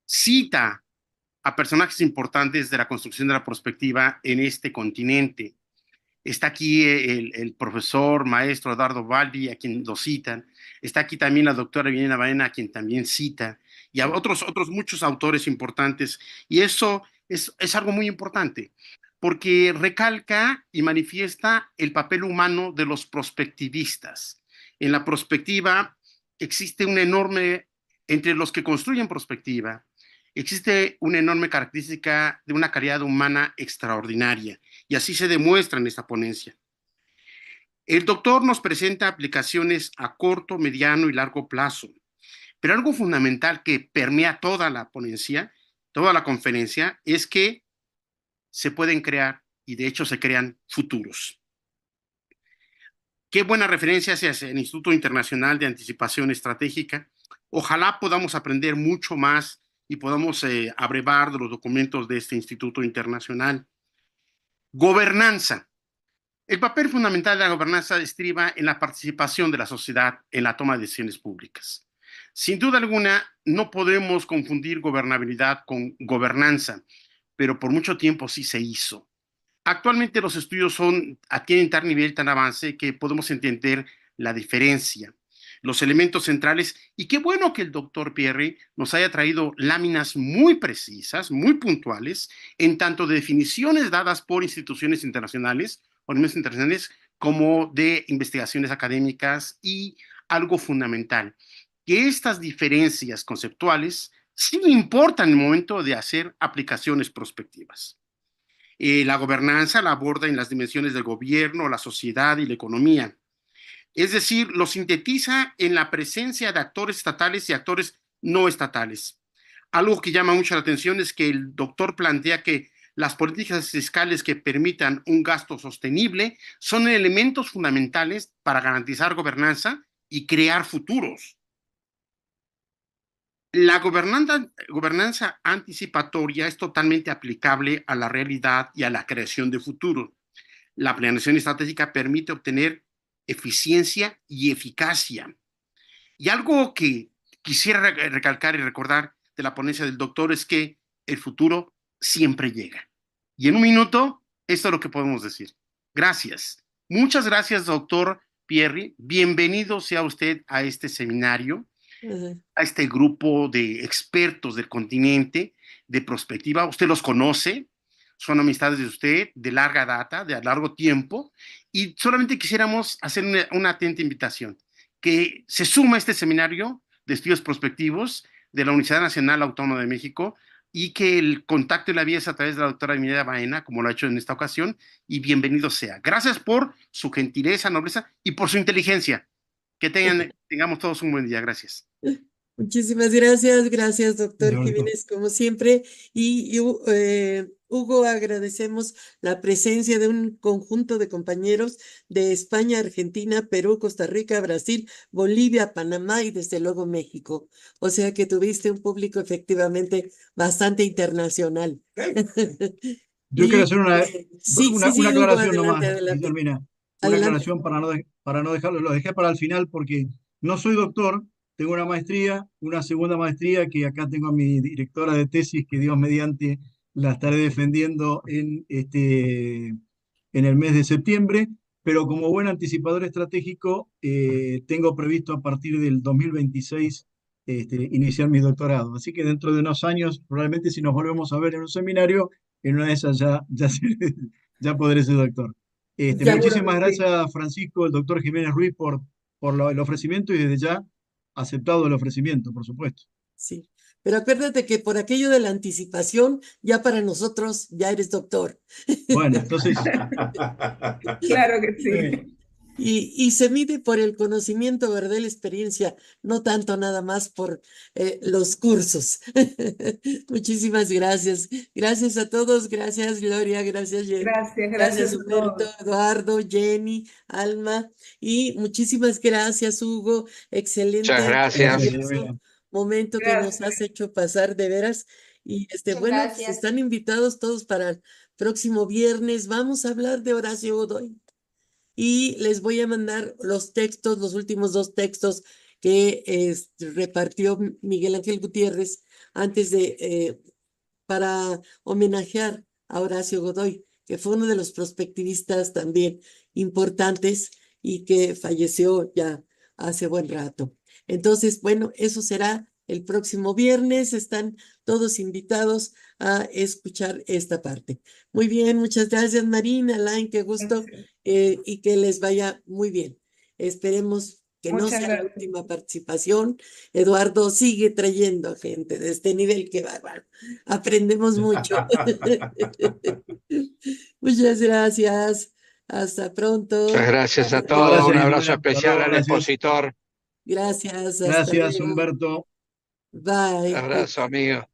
cita a personajes importantes de la construcción de la prospectiva en este continente. Está aquí el profesor, maestro Eduardo Balbi, a quien lo citan. Está aquí también la doctora Vilena Baena, a quien también cita. Y a otros muchos autores importantes. Y eso es algo muy importante, porque recalca y manifiesta el papel humano de los prospectivistas. En la prospectiva existe una enorme, entre los que construyen prospectiva, existe una enorme característica de una calidad humana extraordinaria. Y así se demuestra en esta ponencia. El doctor nos presenta aplicaciones a corto, mediano y largo plazo, pero algo fundamental que permea toda la ponencia, toda la conferencia, es que se pueden crear, y de hecho se crean, futuros. Qué buena referencia se hace el Instituto Internacional de Anticipación Estratégica. Ojalá podamos aprender mucho más y podamos abrevar de los documentos de este Instituto Internacional. Gobernanza. El papel fundamental de la gobernanza estriba en la participación de la sociedad en la toma de decisiones públicas. Sin duda alguna, no podemos confundir gobernabilidad con gobernanza, pero por mucho tiempo sí se hizo. Actualmente los estudios tienen tal nivel, tan avance, que podemos entender la diferencia, los elementos centrales, y qué bueno que el doctor Pierri nos haya traído láminas muy precisas, muy puntuales, en tanto de definiciones dadas por instituciones internacionales, organismos internacionales, como de investigaciones académicas, y algo fundamental, que estas diferencias conceptuales sí importan en el momento de hacer aplicaciones prospectivas. La gobernanza la aborda en las dimensiones del gobierno, la sociedad y la economía. Es decir, lo sintetiza en la presencia de actores estatales y actores no estatales. Algo que llama mucho la atención es que el doctor plantea que las políticas fiscales que permitan un gasto sostenible son elementos fundamentales para garantizar gobernanza y crear futuros. La gobernanza anticipatoria es totalmente aplicable a la realidad y a la creación de futuro. La planeación estratégica permite obtener eficiencia y eficacia. Y algo que quisiera recalcar y recordar de la ponencia del doctor es que el futuro siempre llega. Y en un minuto, esto es lo que podemos decir. Gracias. Muchas gracias, doctor Pierri. Bienvenido sea usted a este seminario, a este grupo de expertos del continente de prospectiva. Usted los conoce, son amistades de usted de larga data, de largo tiempo, y solamente quisiéramos hacer una atenta invitación, que se suma a este seminario de estudios prospectivos de la Universidad Nacional Autónoma de México, y que el contacto y la vía es a través de la doctora Vilena Baena, como lo ha hecho en esta ocasión, y bienvenido sea. Gracias por su gentileza, nobleza y por su inteligencia. Que tengamos todos un buen día. Gracias. Muchísimas gracias, doctor Jiménez, como siempre. Y Hugo, agradecemos la presencia de un conjunto de compañeros de España, Argentina, Perú, Costa Rica, Brasil, Bolivia, Panamá y desde luego México. O sea que tuviste un público efectivamente bastante internacional. Yo quiero hacer sí, una Hugo, aclaración adelante, nomás, adelante. Guillermina. Una Adelante. aclaración para no dejarlo, lo dejé para el final porque no soy doctor, tengo una maestría, una segunda maestría que acá tengo a mi directora de tesis que Dios mediante la estaré defendiendo en el mes de septiembre, pero como buen anticipador estratégico tengo previsto a partir del 2026 iniciar mi doctorado. Así que dentro de unos años, probablemente si nos volvemos a ver en un seminario, en una de esas ya podré ser doctor. Seguro Muchísimas que sí. gracias, Francisco, el doctor Jiménez Ruiz, por el ofrecimiento y desde ya aceptado el ofrecimiento, por supuesto. Sí, pero acuérdate que por aquello de la anticipación, ya para nosotros ya eres doctor. Bueno, entonces, Claro que sí. Y se mide por el conocimiento, ¿verdad? La experiencia, no tanto nada más por los cursos. Muchísimas gracias. Gracias a todos. Gracias, Gloria. Gracias, Jen. Gracias Gracias, a Humberto, todos. Eduardo, Jenny, Alma. Y muchísimas gracias, Hugo. Excelente, Muchas gracias. maravilloso momento que nos Gracias. has hecho pasar de veras. Y Muchas bueno, pues gracias. están invitados todos para el próximo viernes. Vamos a hablar de Horacio Godoy. Y les voy a mandar los textos, los últimos 2 textos que repartió Miguel Ángel Gutiérrez antes para homenajear a Horacio Godoy, que fue uno de los prospectivistas también importantes y que falleció ya hace buen rato. Entonces, bueno, eso será el próximo viernes. Están todos invitados a escuchar esta parte. Muy bien, muchas gracias, Marina, Alain, qué gusto y que les vaya muy bien. Esperemos que no Muchas sea la gracias. última participación. Eduardo sigue trayendo gente de este nivel, que bárbaro. Aprendemos mucho. Muchas gracias. Hasta pronto. Muchas gracias a muchas todos. gracias, Un abrazo Guillermina. Hasta especial luego, al gracias. expositor. Gracias. Hasta Gracias, luego. Humberto. Bye. Abrazo, amigo.